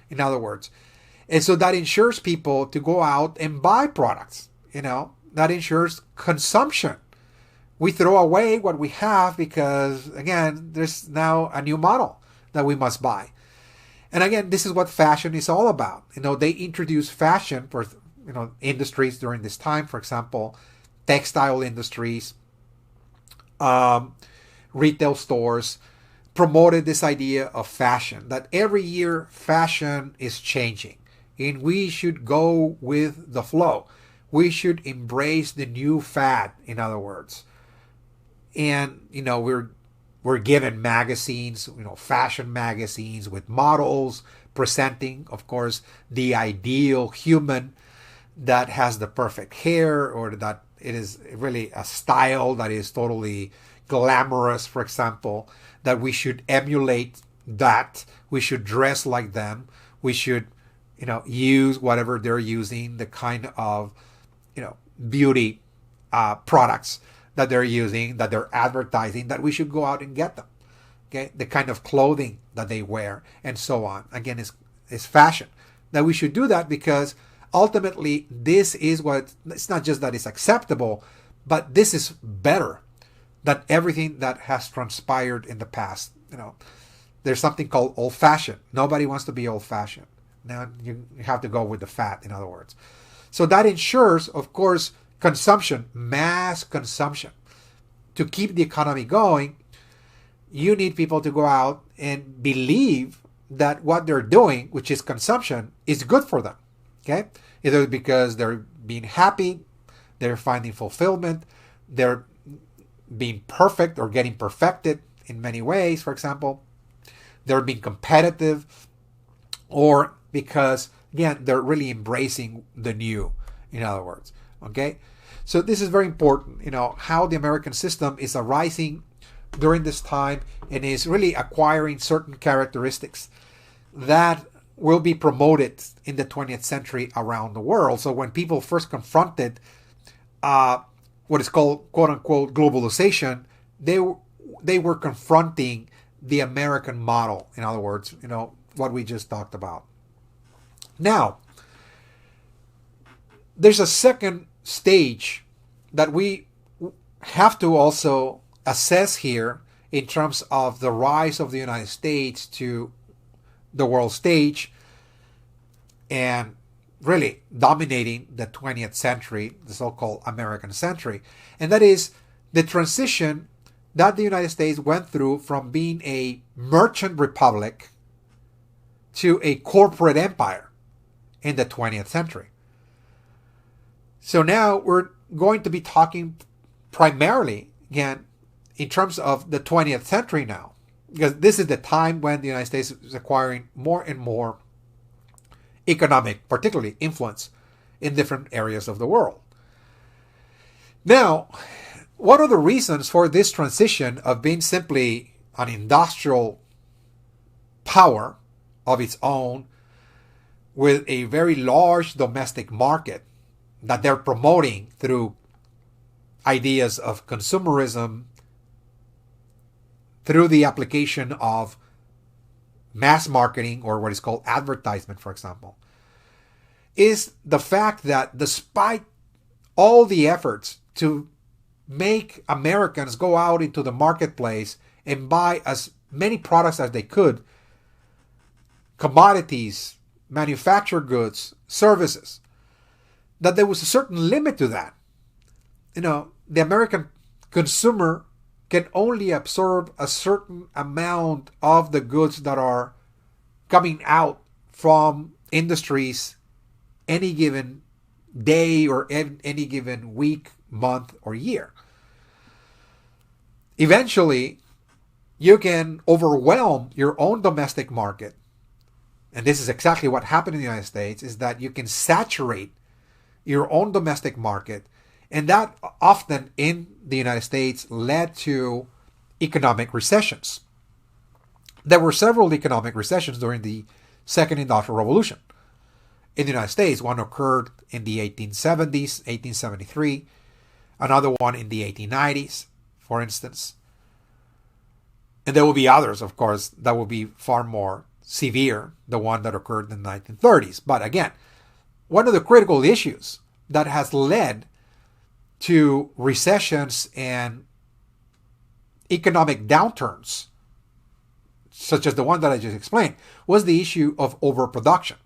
In other words. And so that ensures people to go out and buy products. That ensures consumption. We throw away what we have because, again, there's now a new model that we must buy. And again, this is what fashion is all about. They introduced fashion for, industries during this time. For example, textile industries, retail stores promoted this idea of fashion, that every year fashion is changing. And we should go with the flow. We should embrace the new fad, in other words. And, we're given magazines, fashion magazines with models presenting, of course, the ideal human that has the perfect hair, or that it is really a style that is totally glamorous, for example, that we should emulate that. We should dress like them. We should use whatever they're using, the kind of, beauty products that they're using, that they're advertising, that we should go out and get them. Okay, the kind of clothing that they wear, and so on. Again, is fashion. That we should do that because ultimately this is what, it's not just that it's acceptable, but this is better than everything that has transpired in the past. There's something called old-fashioned. Nobody wants to be old-fashioned. Now you have to go with the fad, in other words. So that ensures, of course, consumption, mass consumption. To keep the economy going, you need people to go out and believe that what they're doing, which is consumption, is good for them. Okay? Either because they're being happy, they're finding fulfillment, they're being perfect or getting perfected in many ways, for example. They're being competitive, or because, again, they're really embracing the new, in other words. Okay? So this is very important, how the American system is arising during this time and is really acquiring certain characteristics that will be promoted in the 20th century around the world. So when people first confronted what is called quote unquote globalization, they were confronting the American model. In other words, what we just talked about. Now, there's a second stage that we have to also assess here in terms of the rise of the United States to the world stage and really dominating the 20th century, the so-called American century. And that is the transition that the United States went through from being a merchant republic to a corporate empire in the 20th century. So now we're going to be talking primarily, again, in terms of the 20th century now, because this is the time when the United States is acquiring more and more economic, particularly influence in different areas of the world. Now, what are the reasons for this transition of being simply an industrial power of its own with a very large domestic market that they're promoting through ideas of consumerism, through the application of mass marketing or what is called advertisement, for example, is the fact that despite all the efforts to make Americans go out into the marketplace and buy as many products as they could, commodities, manufactured goods, services, that there was a certain limit to that. The American consumer can only absorb a certain amount of the goods that are coming out from industries any given day or any given week, month, or year. Eventually, you can overwhelm your own domestic market. And this is exactly what happened in the United States, is that you can saturate your own domestic market. And that often in the United States led to economic recessions. There were several economic recessions during the Second Industrial Revolution. In the United States, one occurred in the 1870s, 1873, another one in the 1890s, for instance. And there will be others, of course, that will be far more severe, the one that occurred in the 1930s. But again, one of the critical issues that has led to recessions and economic downturns, such as the one that I just explained, was the issue of overproduction.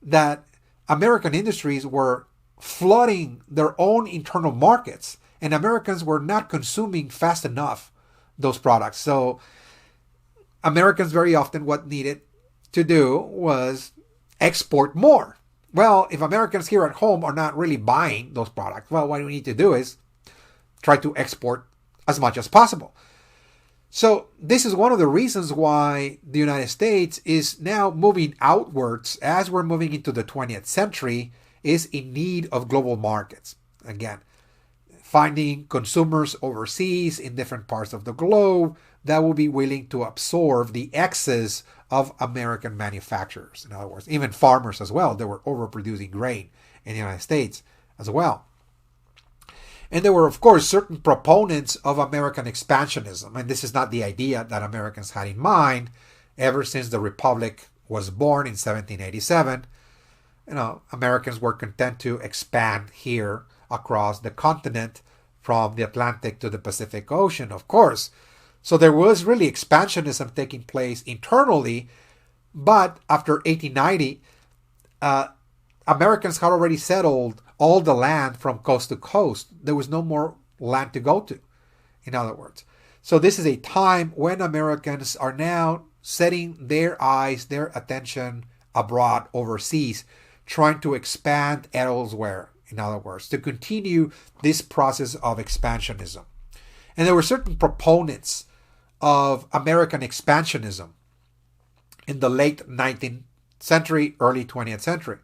That American industries were flooding their own internal markets, and Americans were not consuming fast enough those products. So Americans very often what needed to do was export more. Well, if Americans here at home are not really buying those products, well, what we need to do is try to export as much as possible. So this is one of the reasons why the United States is now moving outwards as we're moving into the 20th century, is in need of global markets. Again, finding consumers overseas in different parts of the globe that will be willing to absorb the excess of American manufacturers. In other words, even farmers as well. They were overproducing grain in the United States as well. And there were, of course, certain proponents of American expansionism. And this is not the idea that Americans had in mind ever since the Republic was born in 1787. Americans were content to expand here across the continent from the Atlantic to the Pacific Ocean, of course. So there was really expansionism taking place internally. But after 1890, Americans had already settled all the land from coast to coast. There was no more land to go to, in other words. So this is a time when Americans are now setting their eyes, their attention abroad, overseas, trying to expand elsewhere, in other words, to continue this process of expansionism. And there were certain proponents of American expansionism in the late 19th century, early 20th century.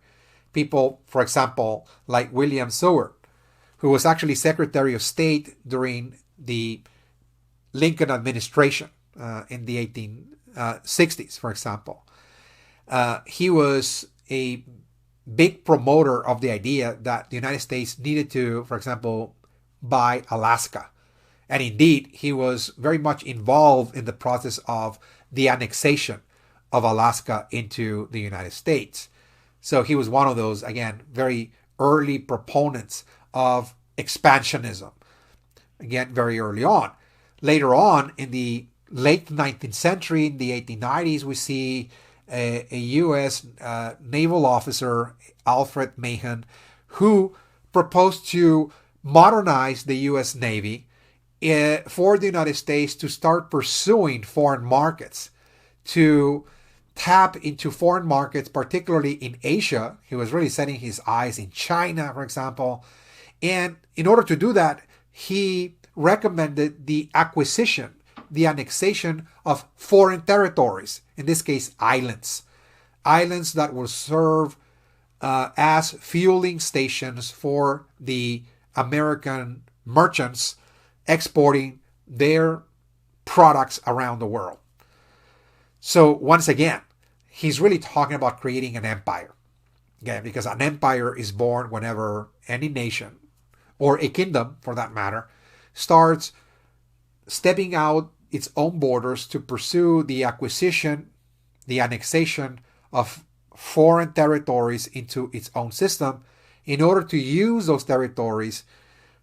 People, for example, like William Seward, who was actually Secretary of State during the Lincoln administration in the 1860s, for example. He was a big promoter of the idea that the United States needed to, for example, buy Alaska. And indeed, he was very much involved in the process of the annexation of Alaska into the United States. So he was one of those, again, very early proponents of expansionism. Again, very early on. Later on, in the late 19th century, in the 1890s, we see a U.S. naval officer, Alfred Mahan, who proposed to modernize the U.S. Navy for the United States to start pursuing foreign markets, to tap into foreign markets, particularly in Asia. He was really setting his eyes in China, for example. And in order to do that, he recommended the acquisition, the annexation of foreign territories, in this case, islands. Islands that will serve as fueling stations for the American merchants exporting their products around the world. So once again, he's really talking about creating an empire. Again, because an empire is born whenever any nation, or a kingdom for that matter, starts stepping out its own borders to pursue the acquisition, the annexation of foreign territories into its own system in order to use those territories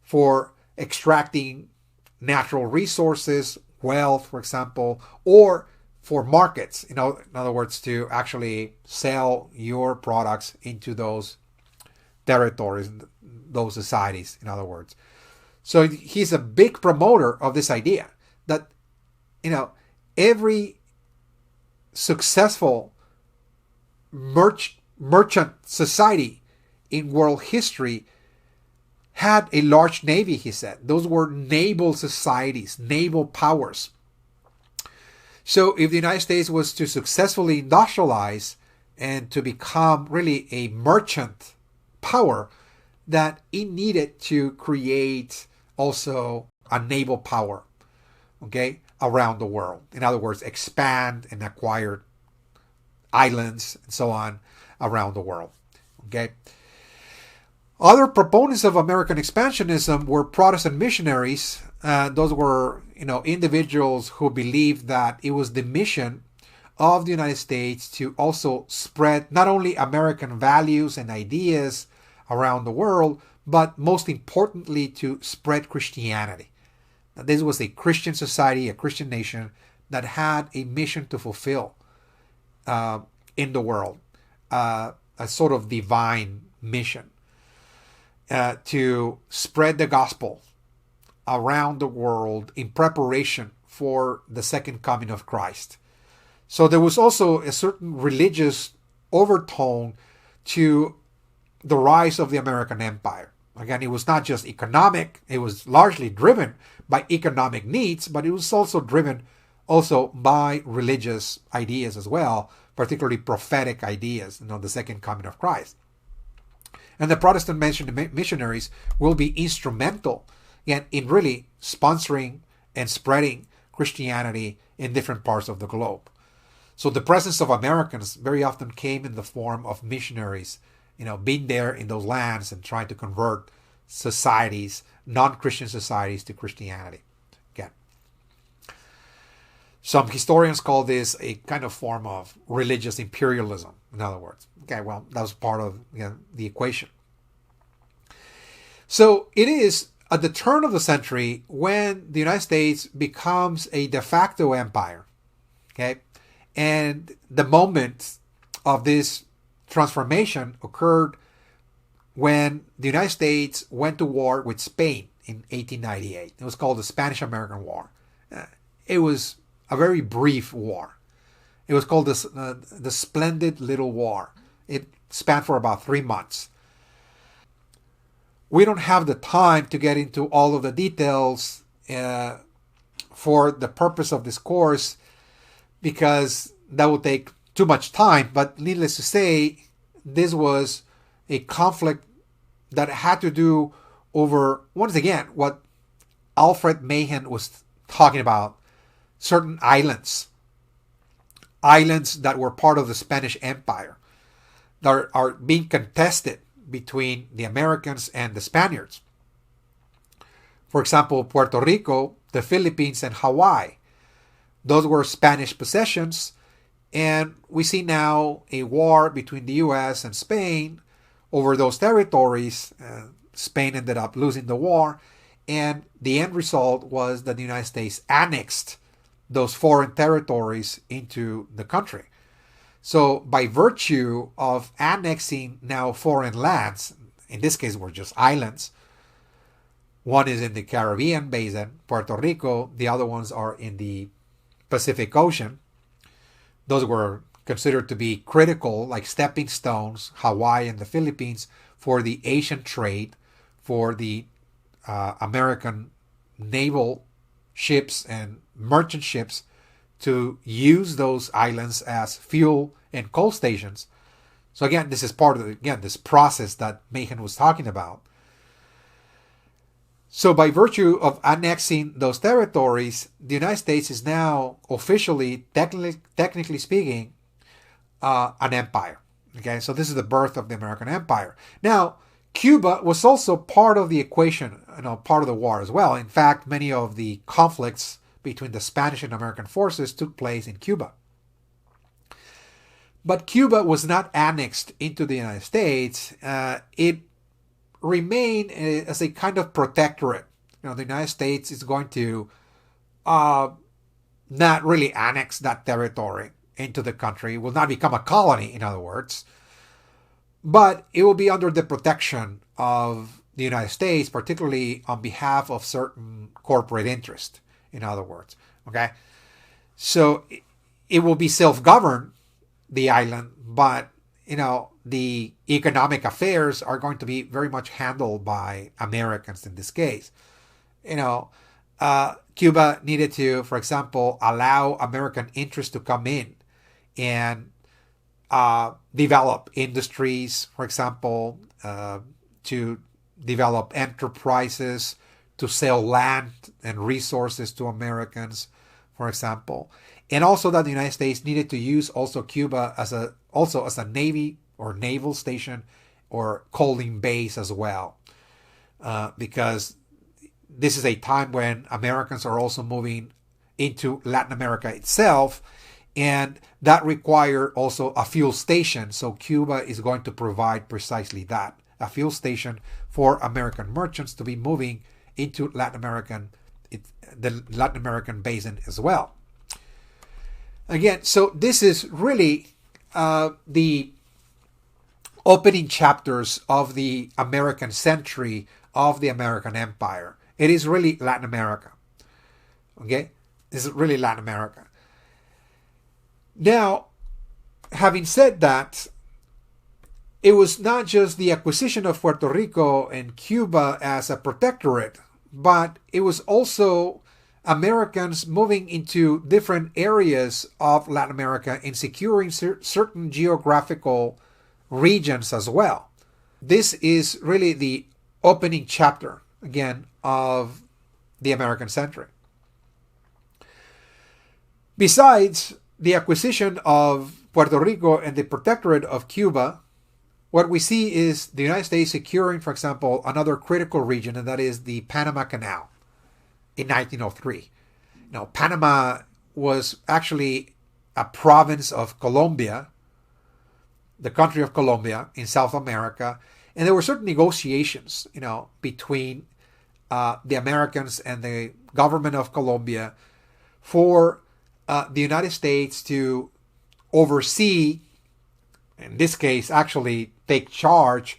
for extracting natural resources, wealth, for example, or for markets. In other words, to actually sell your products into those territories, those societies, in other words. So he's a big promoter of this idea that, every successful merchant society in world history had a large navy, he said. Those were naval societies, naval powers. So if the United States was to successfully industrialize and to become really a merchant power, that it needed to create also a naval power, okay, around the world. In other words, expand and acquire islands and so on around the world, okay. Other proponents of American expansionism were Protestant missionaries. Those were, individuals who believed that it was the mission of the United States to also spread not only American values and ideas around the world, but most importantly, to spread Christianity. Now, this was a Christian society, a Christian nation that had a mission to fulfill in the world, a sort of divine mission. To spread the gospel around the world in preparation for the second coming of Christ. So there was also a certain religious overtone to the rise of the American empire. Again, it was not just economic, it was largely driven by economic needs, but it was also driven by religious ideas as well, particularly prophetic ideas, the second coming of Christ. And the Protestant missionaries will be instrumental in really sponsoring and spreading Christianity in different parts of the globe. So the presence of Americans very often came in the form of missionaries, being there in those lands and trying to convert societies, non-Christian societies, to Christianity. Again, some historians call this a kind of form of religious imperialism, in other words. Okay, well, that was part of the equation. So it is at the turn of the century when the United States becomes a de facto empire. Okay, and the moment of this transformation occurred when the United States went to war with Spain in 1898. It was called the Spanish-American War. It was a very brief war. It was called the Splendid Little War. It spanned for about 3 months. We don't have the time to get into all of the details for the purpose of this course, because that would take too much time. But needless to say, this was a conflict that had to do over, once again, what Alfred Mahan was talking about, certain islands islands that were part of the Spanish Empire that are being contested between the Americans and the Spaniards. For example, Puerto Rico, the Philippines, and Hawaii. Those were Spanish possessions, and we see now a war between the U.S. and Spain over those territories. Spain ended up losing the war, and the end result was that the United States annexed those foreign territories into the country. So by virtue of annexing now foreign lands, in this case were just islands, one is in the Caribbean basin, Puerto Rico, the other ones are in the Pacific Ocean. Those were considered to be critical, like stepping stones, Hawaii and the Philippines, for the Asian trade, for the American naval ships and merchant ships to use those islands as fuel and coal stations. So again, this is part of this process that Mahan was talking about. So by virtue of annexing those territories, the United States is now officially, technically speaking, an empire. Okay, so this is the birth of the American empire. Now, Cuba was also part of the equation, part of the war as well. In fact, many of the conflicts between the Spanish and American forces took place in Cuba. But Cuba was not annexed into the United States. It remained as a kind of protectorate. The United States is going to not really annex that territory into the country. It will not become a colony, in other words. But it will be under the protection of the United States, particularly on behalf of certain corporate interests, in other words. Okay? So it will be self-governed, the island, but, the economic affairs are going to be very much handled by Americans in this case. Cuba needed to, for example, allow American interests to come in and develop industries, for example, to develop enterprises, to sell land and resources to Americans, for example. And also that the United States needed to use also Cuba as a navy or naval station or coaling base as well. Because this is a time when Americans are also moving into Latin America itself, and that required also a fuel station. So Cuba is going to provide precisely that, a fuel station for American merchants to be moving into the Latin American basin as well. Again, so this is really the opening chapters of the American century of the American empire. It is really Latin America. Okay? This is really Latin America. Now, having said that, it was not just the acquisition of Puerto Rico and Cuba as a protectorate, but it was also Americans moving into different areas of Latin America and securing certain geographical regions as well. This is really the opening chapter, again, of the American century. Besides the acquisition of Puerto Rico and the protectorate of Cuba, what we see is the United States securing, for example, another critical region, and that is the Panama Canal in 1903. Now, Panama was actually a province of Colombia, the country of Colombia in South America, and there were certain negotiations, between the Americans and the government of Colombia for the United States to oversee, in this case, actually take charge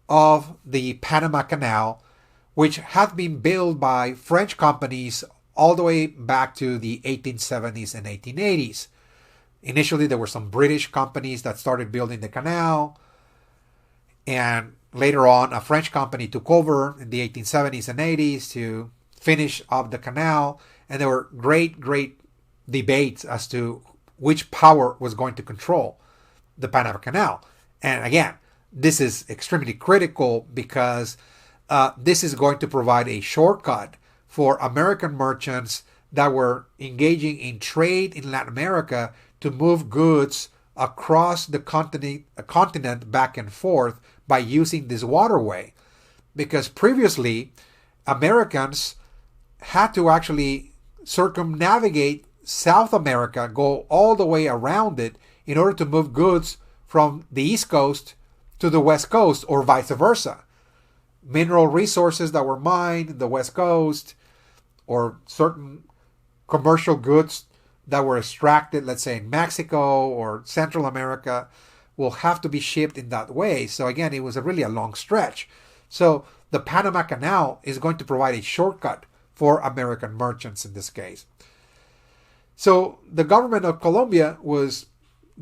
of the Panama Canal, which had been built by French companies all the way back to the 1870s and 1880s. Initially, there were some British companies that started building the canal, and later on, a French company took over in the 1870s and 80s to finish up the canal, and there were great debates as to which power was going to control the Panama Canal. And again, this is extremely critical because this is going to provide a shortcut for American merchants that were engaging in trade in Latin America to move goods across the continent back and forth by using this waterway. Because previously, Americans had to actually circumnavigate South America, go all the way around it in order to move goods from the East Coast to the West Coast, or vice versa. Mineral resources that were mined in the West Coast, or certain commercial goods that were extracted, let's say in Mexico or Central America, will have to be shipped in that way. So again, it was really a long stretch. So the Panama Canal is going to provide a shortcut for American merchants in this case. So the government of Colombia was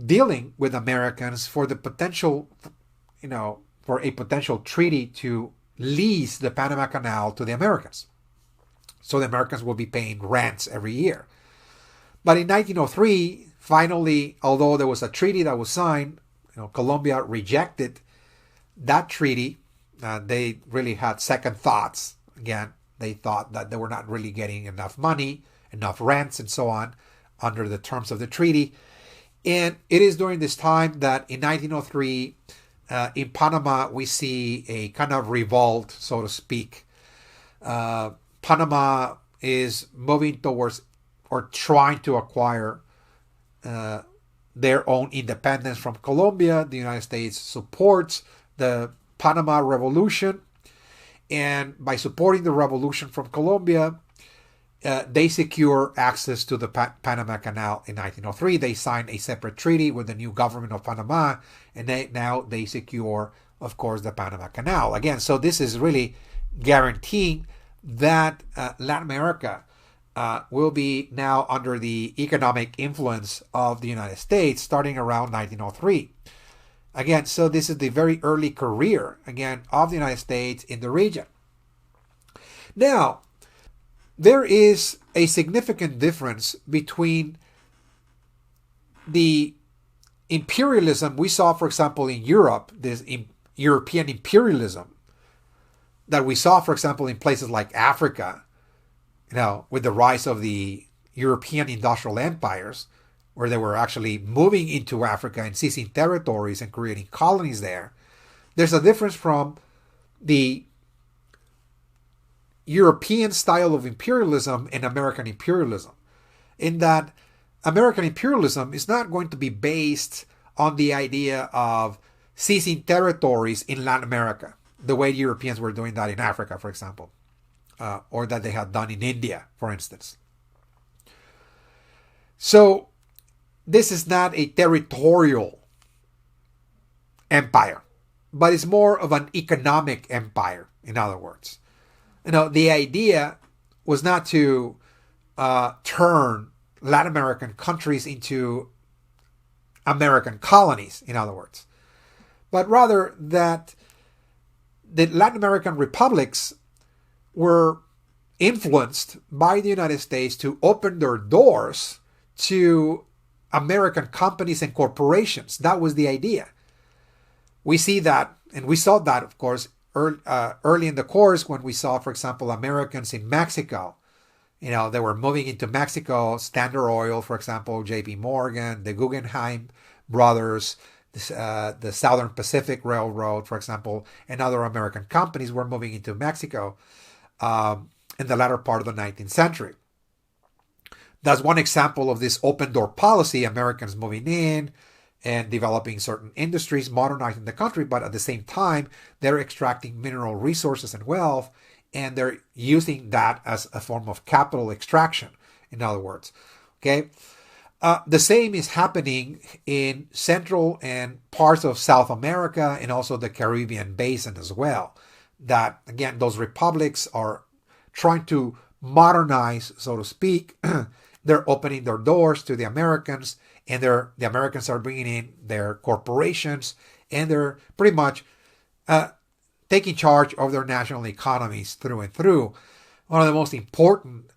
dealing with Americans for the potential, for a potential treaty to lease the Panama Canal to the Americans. So the Americans will be paying rents every year. But in 1903, finally, although there was a treaty that was signed, Colombia rejected that treaty. They really had second thoughts. Again, they thought that they were not really getting enough money, enough rents, and so on under the terms of the treaty. And it is during this time that in 1903, in Panama, we see a kind of revolt, so to speak. Panama is moving towards or trying to acquire their own independence from Colombia. The United States supports the Panama Revolution. And by supporting the revolution from Colombia, they secure access to the Panama Canal in 1903. They sign a separate treaty with the new government of Panama, and now they secure, of course, the Panama Canal. Again, so this is really guaranteeing that Latin America will be now under the economic influence of the United States starting around 1903. Again, so this is the very early career, again, of the United States in the region. Now, there is a significant difference between the imperialism we saw, for example, in Europe, this European imperialism that we saw, for example, in places like Africa, with the rise of the European industrial empires, where they were actually moving into Africa and seizing territories and creating colonies there. There's a difference from the European style of imperialism and American imperialism, in that American imperialism is not going to be based on the idea of seizing territories in Latin America, the way Europeans were doing that in Africa, for example, or that they had done in India, for instance. So this is not a territorial empire, but it's more of an economic empire, in other words. The idea was not to turn Latin American countries into American colonies, in other words, but rather that the Latin American republics were influenced by the United States to open their doors to American companies and corporations. That was the idea. We see that, and we saw that, of course, early in the course when we saw, for example, Americans in Mexico. They were moving into Mexico, Standard Oil, for example, J.P. Morgan, the Guggenheim brothers, the Southern Pacific Railroad, for example, and other American companies were moving into Mexico in the latter part of the 19th century. That's one example of this open door policy, Americans moving in and developing certain industries, modernizing the country, but at the same time, they're extracting mineral resources and wealth, and they're using that as a form of capital extraction, in other words. Okay? The same is happening in Central and parts of South America and also the Caribbean basin as well. That, again, those republics are trying to modernize, so to speak. They're opening their doors to the Americans, and the Americans are bringing in their corporations, and they're pretty much taking charge of their national economies through and through. One of the most important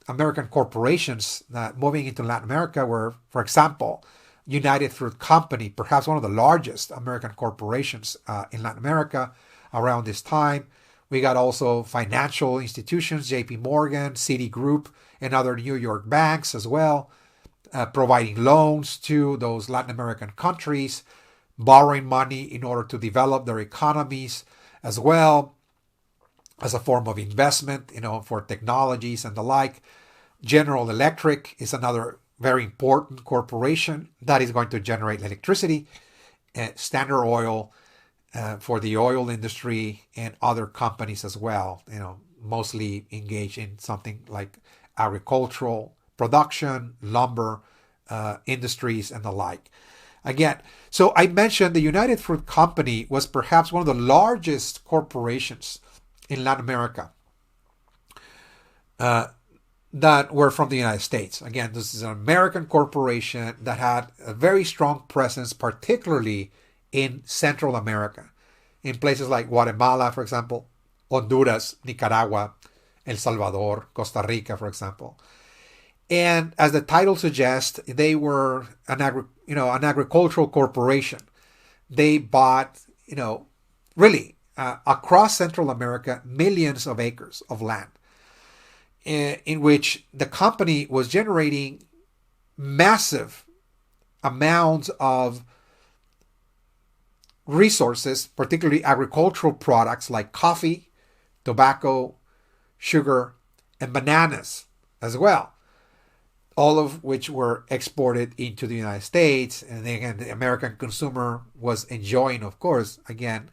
American corporations moving into Latin America were, for example, United Fruit Company, perhaps one of the largest American corporations in Latin America around this time. We got also financial institutions, J.P. Morgan, Citigroup, and other New York banks as well, providing loans to those Latin American countries, borrowing money in order to develop their economies as well as a form of investment, for technologies and the like. General Electric is another very important corporation that is going to generate electricity. Standard Oil for the oil industry, and other companies as well, mostly engaged in something like agricultural production, lumber industries, and the like. Again, so I mentioned the United Fruit Company was perhaps one of the largest corporations in Latin America that were from the United States. Again, this is an American corporation that had a very strong presence, particularly in Central America, in places like Guatemala, for example, Honduras, Nicaragua, El Salvador, Costa Rica, for example. And as the title suggests, they were an agricultural corporation. They bought, really across Central America, millions of acres of land, in which the company was generating massive amounts of resources, particularly agricultural products like coffee, tobacco, sugar, and bananas as well, all of which were exported into the United States. And again, the American consumer was enjoying, of course, again,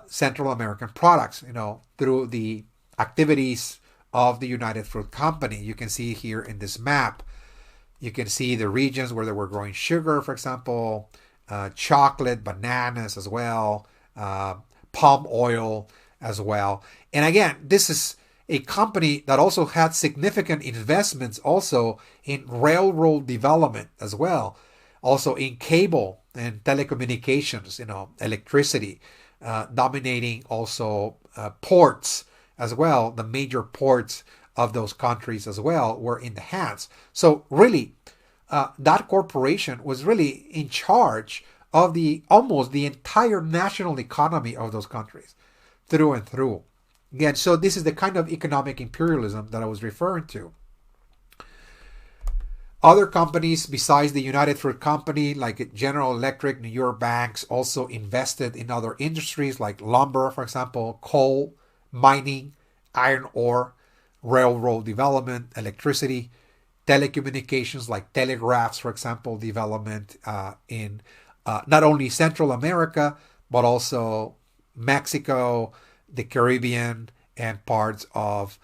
Central American products, through the activities of the United Fruit Company. You can see here in this map, you can see the regions where they were growing sugar, for example, chocolate, bananas as well, palm oil as well. And again, this is a company that also had significant investments also in railroad development as well, also in cable and telecommunications, electricity, dominating also ports as well. The major ports of those countries as well were in the hands. So really, that corporation was really in charge of almost the entire national economy of those countries, through and through. Again, so this is the kind of economic imperialism that I was referring to. Other companies besides the United Fruit Company, like General Electric, New York banks, also invested in other industries like lumber, for example, coal, mining, iron ore, railroad development, electricity, telecommunications like telegraphs, for example, development in not only Central America, but also Mexico, the Caribbean, and parts of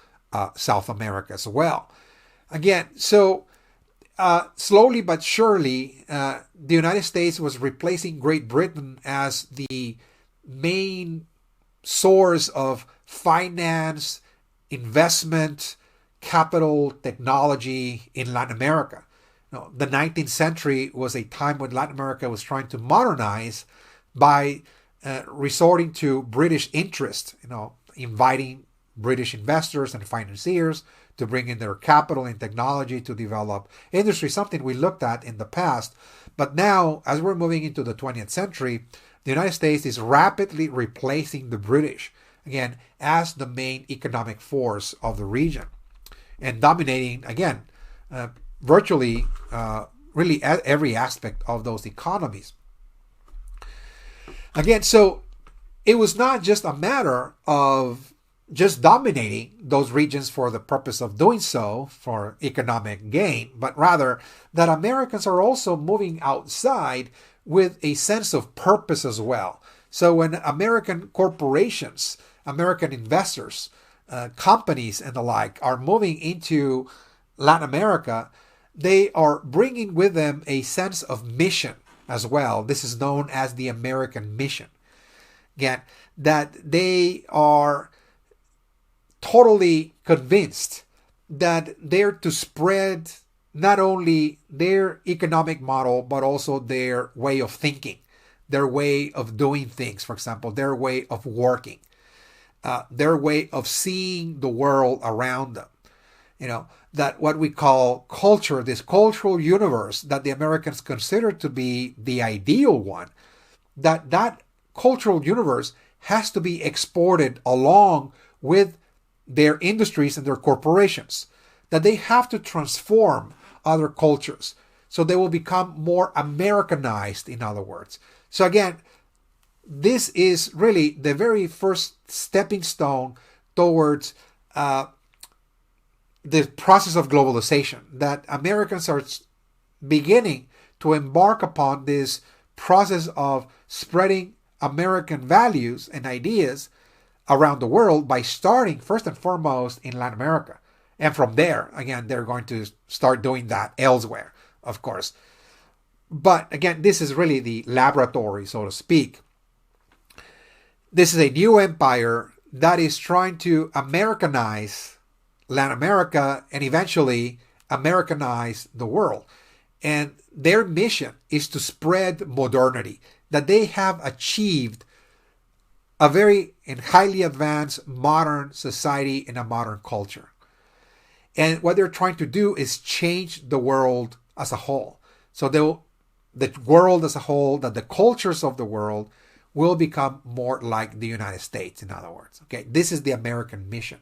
South America as well. Again, so slowly but surely, the United States was replacing Great Britain as the main source of finance, investment, capital, technology in Latin America. The 19th century was a time when Latin America was trying to modernize by resorting to British interest, inviting British investors and financiers to bring in their capital and technology to develop industry, something we looked at in the past. But now, as we're moving into the 20th century, the United States is rapidly replacing the British, again, as the main economic force of the region, and dominating, again, virtually, really every aspect of those economies. Again, so it was not just a matter of just dominating those regions for the purpose of doing so for economic gain, but rather that Americans are also moving outside with a sense of purpose as well. So when American corporations, American investors, companies and the like are moving into Latin America, they are bringing with them a sense of mission as well. This is known as the American mission. Again, that they are totally convinced that they're to spread not only their economic model, but also their way of thinking, their way of doing things, for example, their way of working, their way of seeing the world around them. That what we call culture, this cultural universe that the Americans consider to be the ideal one, that cultural universe has to be exported along with their industries and their corporations, that they have to transform other cultures So they will become more Americanized, in other words. So again, this is really the very first stepping stone towards the process of globalization, that Americans are beginning to embark upon this process of spreading American values and ideas around the world by starting first and foremost in Latin America. And from there, again, they're going to start doing that elsewhere, of course. But again, this is really the laboratory, so to speak. This is a new empire that is trying to Americanize Latin America and eventually Americanize the world. And their mission is to spread modernity, that they have achieved a very and highly advanced modern society and a modern culture. And what they're trying to do is change the world as a whole. So the world as a whole, that the cultures of the world will become more like the United States, in other words. Okay, this is the American mission.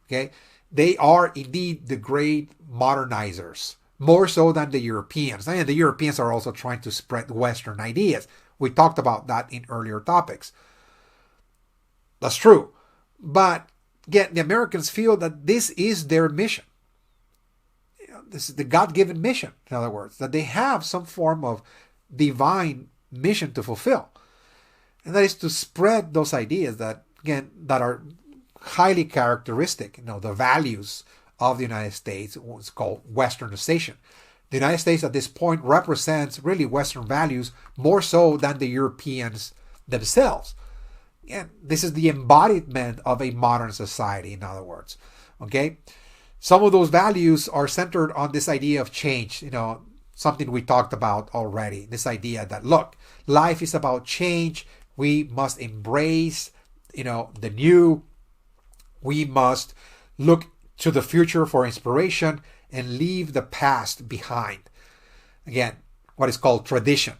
Okay, they are indeed the great modernizers, more so than the Europeans. And the Europeans are also trying to spread Western ideas. We talked about that in earlier topics. That's true. But again, the Americans feel that this is their mission. This is the God-given mission, in other words, that they have some form of divine mission to fulfill. And that is to spread those ideas that, again, that are highly characteristic, the values of the United States, what's called Westernization. The United States at this point represents really Western values more so than the Europeans themselves. And this is the embodiment of a modern society, in other words. Okay? Some of those values are centered on this idea of change, something we talked about already. This idea that, look, life is about change. We must embrace, the new. We must look to the future for inspiration and leave the past behind. Again, what is called tradition.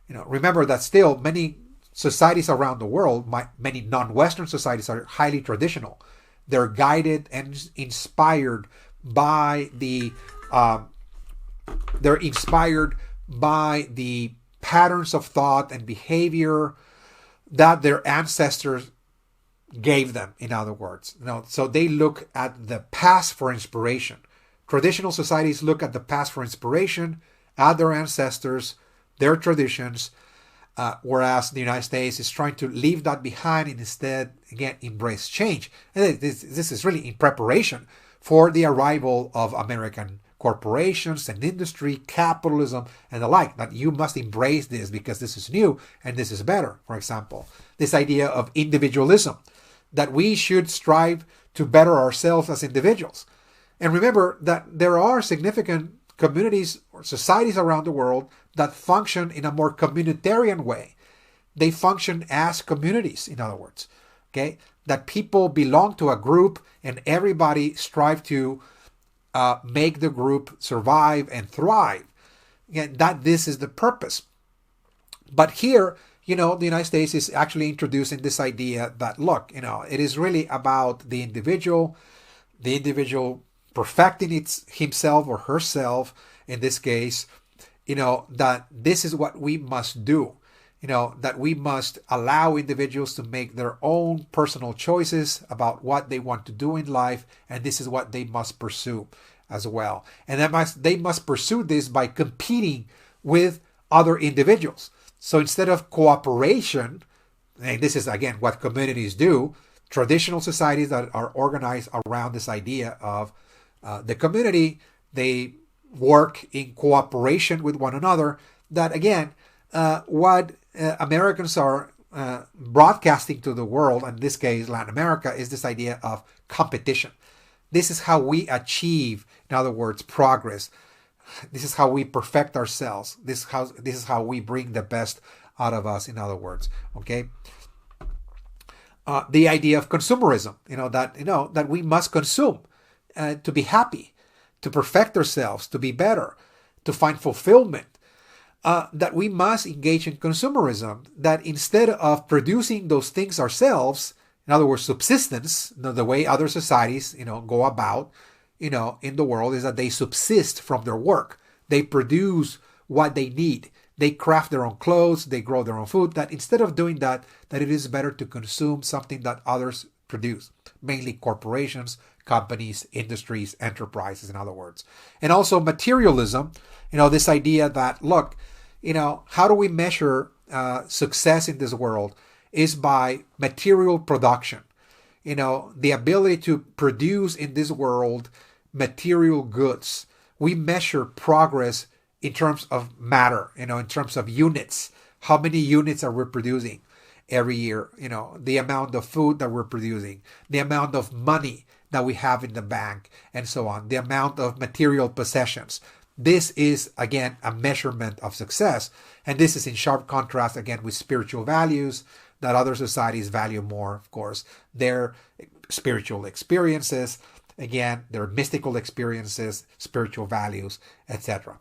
Remember that still many societies around the world, many non-Western societies, are highly traditional. They're guided and inspired by the patterns of thought and behavior that their ancestors gave them, in other words. So they look at the past for inspiration. Traditional societies look at the past for inspiration, at their ancestors, their traditions, whereas the United States is trying to leave that behind and instead, again, embrace change. And this is really in preparation for the arrival of American corporations and industry, capitalism, and the like, that you must embrace this because this is new and this is better. For example, this idea of individualism, that we should strive to better ourselves as individuals. And remember that there are significant communities or societies around the world that function in a more communitarian way. They function as communities, in other words. Okay? That people belong to a group and everybody strive to make the group survive and thrive. Again, that this is the purpose. But here, the United States is actually introducing this idea that, look, it is really about the individual perfecting himself or herself, in this case, that this is what we must do, that we must allow individuals to make their own personal choices about what they want to do in life, and this is what they must pursue as well. And they must pursue this by competing with other individuals. So instead of cooperation, and this is again what communities do, traditional societies that are organized around this idea of the community, they work in cooperation with one another. That again, what Americans are broadcasting to the world, in this case Latin America, is this idea of competition. This is how we achieve, in other words, progress. This is how we perfect ourselves. This is how we bring the best out of us, in other words. Okay. The idea of consumerism, that we must consume to be happy, to perfect ourselves, to be better, to find fulfillment. That we must engage in consumerism. That instead of producing those things ourselves, in other words, subsistence, the way other societies, go about, in the world, is that they subsist from their work. They produce what they need. They craft their own clothes, they grow their own food, that instead of doing that, that it is better to consume something that others produce, mainly corporations, companies, industries, enterprises, in other words. And also materialism, this idea that, look, how do we measure success in this world is by material production. The ability to produce in this world material goods. We measure progress in terms of matter, in terms of units. How many units are we producing every year? The amount of food that we're producing, the amount of money that we have in the bank, and so on, the amount of material possessions. This is, again, a measurement of success. And this is in sharp contrast, again, with spiritual values that other societies value more, of course. Their spiritual experiences, again, their mystical experiences, spiritual values, etc.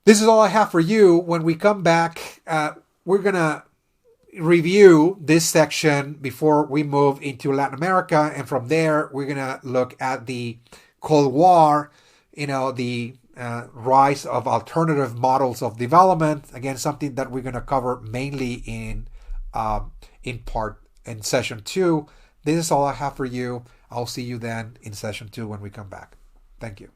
This is all I have for you. When we come back, we're going to review this section before we move into Latin America. And from there, we're going to look at the Cold War, the rise of alternative models of development. Again, something that we're going to cover mainly in session 2. This is all I have for you. I'll see you then in session 2 when we come back. Thank you.